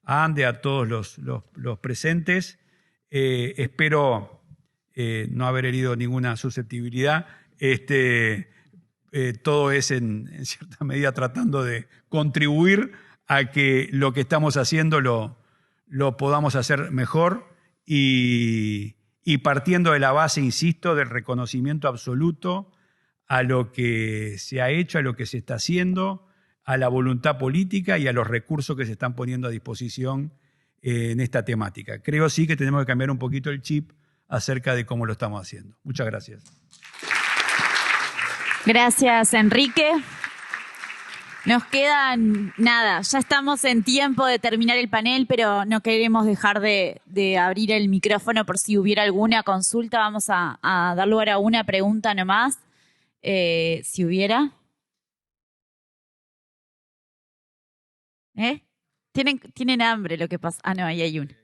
a Ande, a todos los presentes. Espero no haber herido ninguna susceptibilidad. Todo es en cierta medida tratando de contribuir a que lo que estamos haciendo lo podamos hacer mejor y partiendo de la base, insisto, del reconocimiento absoluto a lo que se ha hecho, a lo que se está haciendo, a la voluntad política y a los recursos que se están poniendo a disposición en esta temática. Creo sí que tenemos que cambiar un poquito el chip acerca de cómo lo estamos haciendo. Muchas gracias. Gracias, Enrique. Nos quedan nada, ya estamos en tiempo de terminar el panel, pero no queremos dejar de abrir el micrófono por si hubiera alguna consulta. Vamos a dar lugar a una pregunta nomás, si hubiera. ¿Tienen hambre lo que pasa? Ah, no, ahí hay una.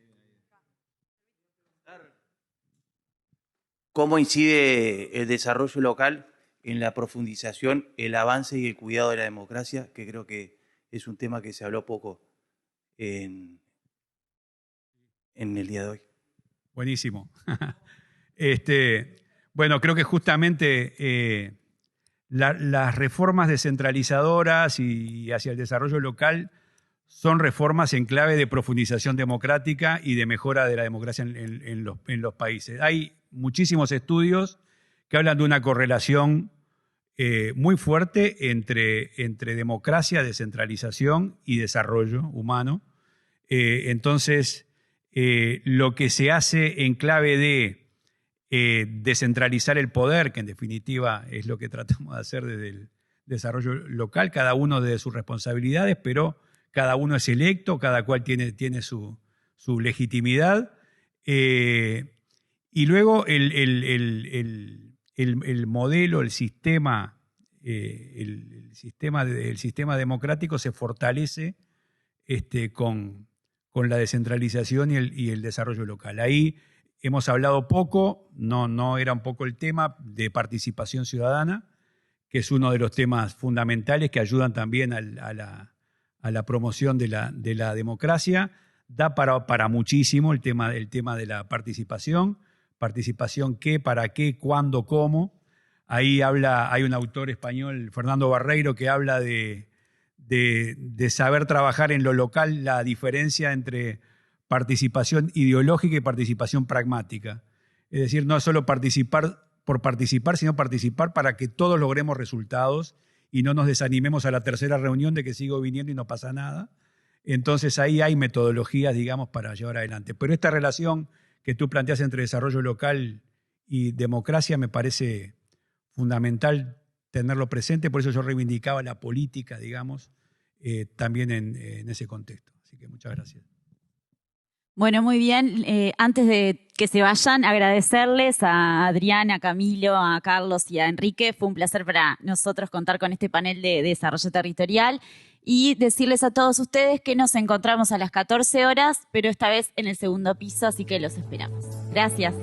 ¿Cómo incide el desarrollo local en la profundización, el avance y el cuidado de la democracia? Que creo que es un tema que se habló poco en el día de hoy. Buenísimo. Bueno, creo que justamente las reformas descentralizadoras y hacia el desarrollo local son reformas en clave de profundización democrática y de mejora de la democracia en los países. Hay muchísimos estudios que hablan de una correlación muy fuerte entre democracia, descentralización y desarrollo humano. Entonces, lo que se hace en clave de descentralizar el poder, que en definitiva es lo que tratamos de hacer desde el desarrollo local, cada uno de sus responsabilidades, pero cada uno es electo, cada cual tiene su legitimidad. Y luego el modelo, el sistema democrático se fortalece con la descentralización y el desarrollo local. Ahí hemos hablado poco, no era un poco el tema de participación ciudadana, que es uno de los temas fundamentales que ayudan también a la promoción de la democracia. Da para muchísimo el tema de la participación. Participación qué, para qué, cuándo, cómo. Ahí hay un autor español, Fernando Barreiro, que habla de saber trabajar en lo local, la diferencia entre participación ideológica y participación pragmática. Es decir, no solo participar por participar, sino participar para que todos logremos resultados y no nos desanimemos a la tercera reunión de que sigo viniendo y no pasa nada. Entonces ahí hay metodologías, digamos, para llevar adelante. Pero esta relación que tú planteas entre desarrollo local y democracia me parece fundamental tenerlo presente, por eso yo reivindicaba la política, digamos, también en ese contexto. Así que muchas gracias. Bueno, muy bien. Antes de que se vayan, agradecerles a Adrián, a Camilo, a Carlos y a Enrique. Fue un placer para nosotros contar con este panel de desarrollo territorial y decirles a todos ustedes que nos encontramos a las 14 horas, pero esta vez en el segundo piso, así que los esperamos. Gracias.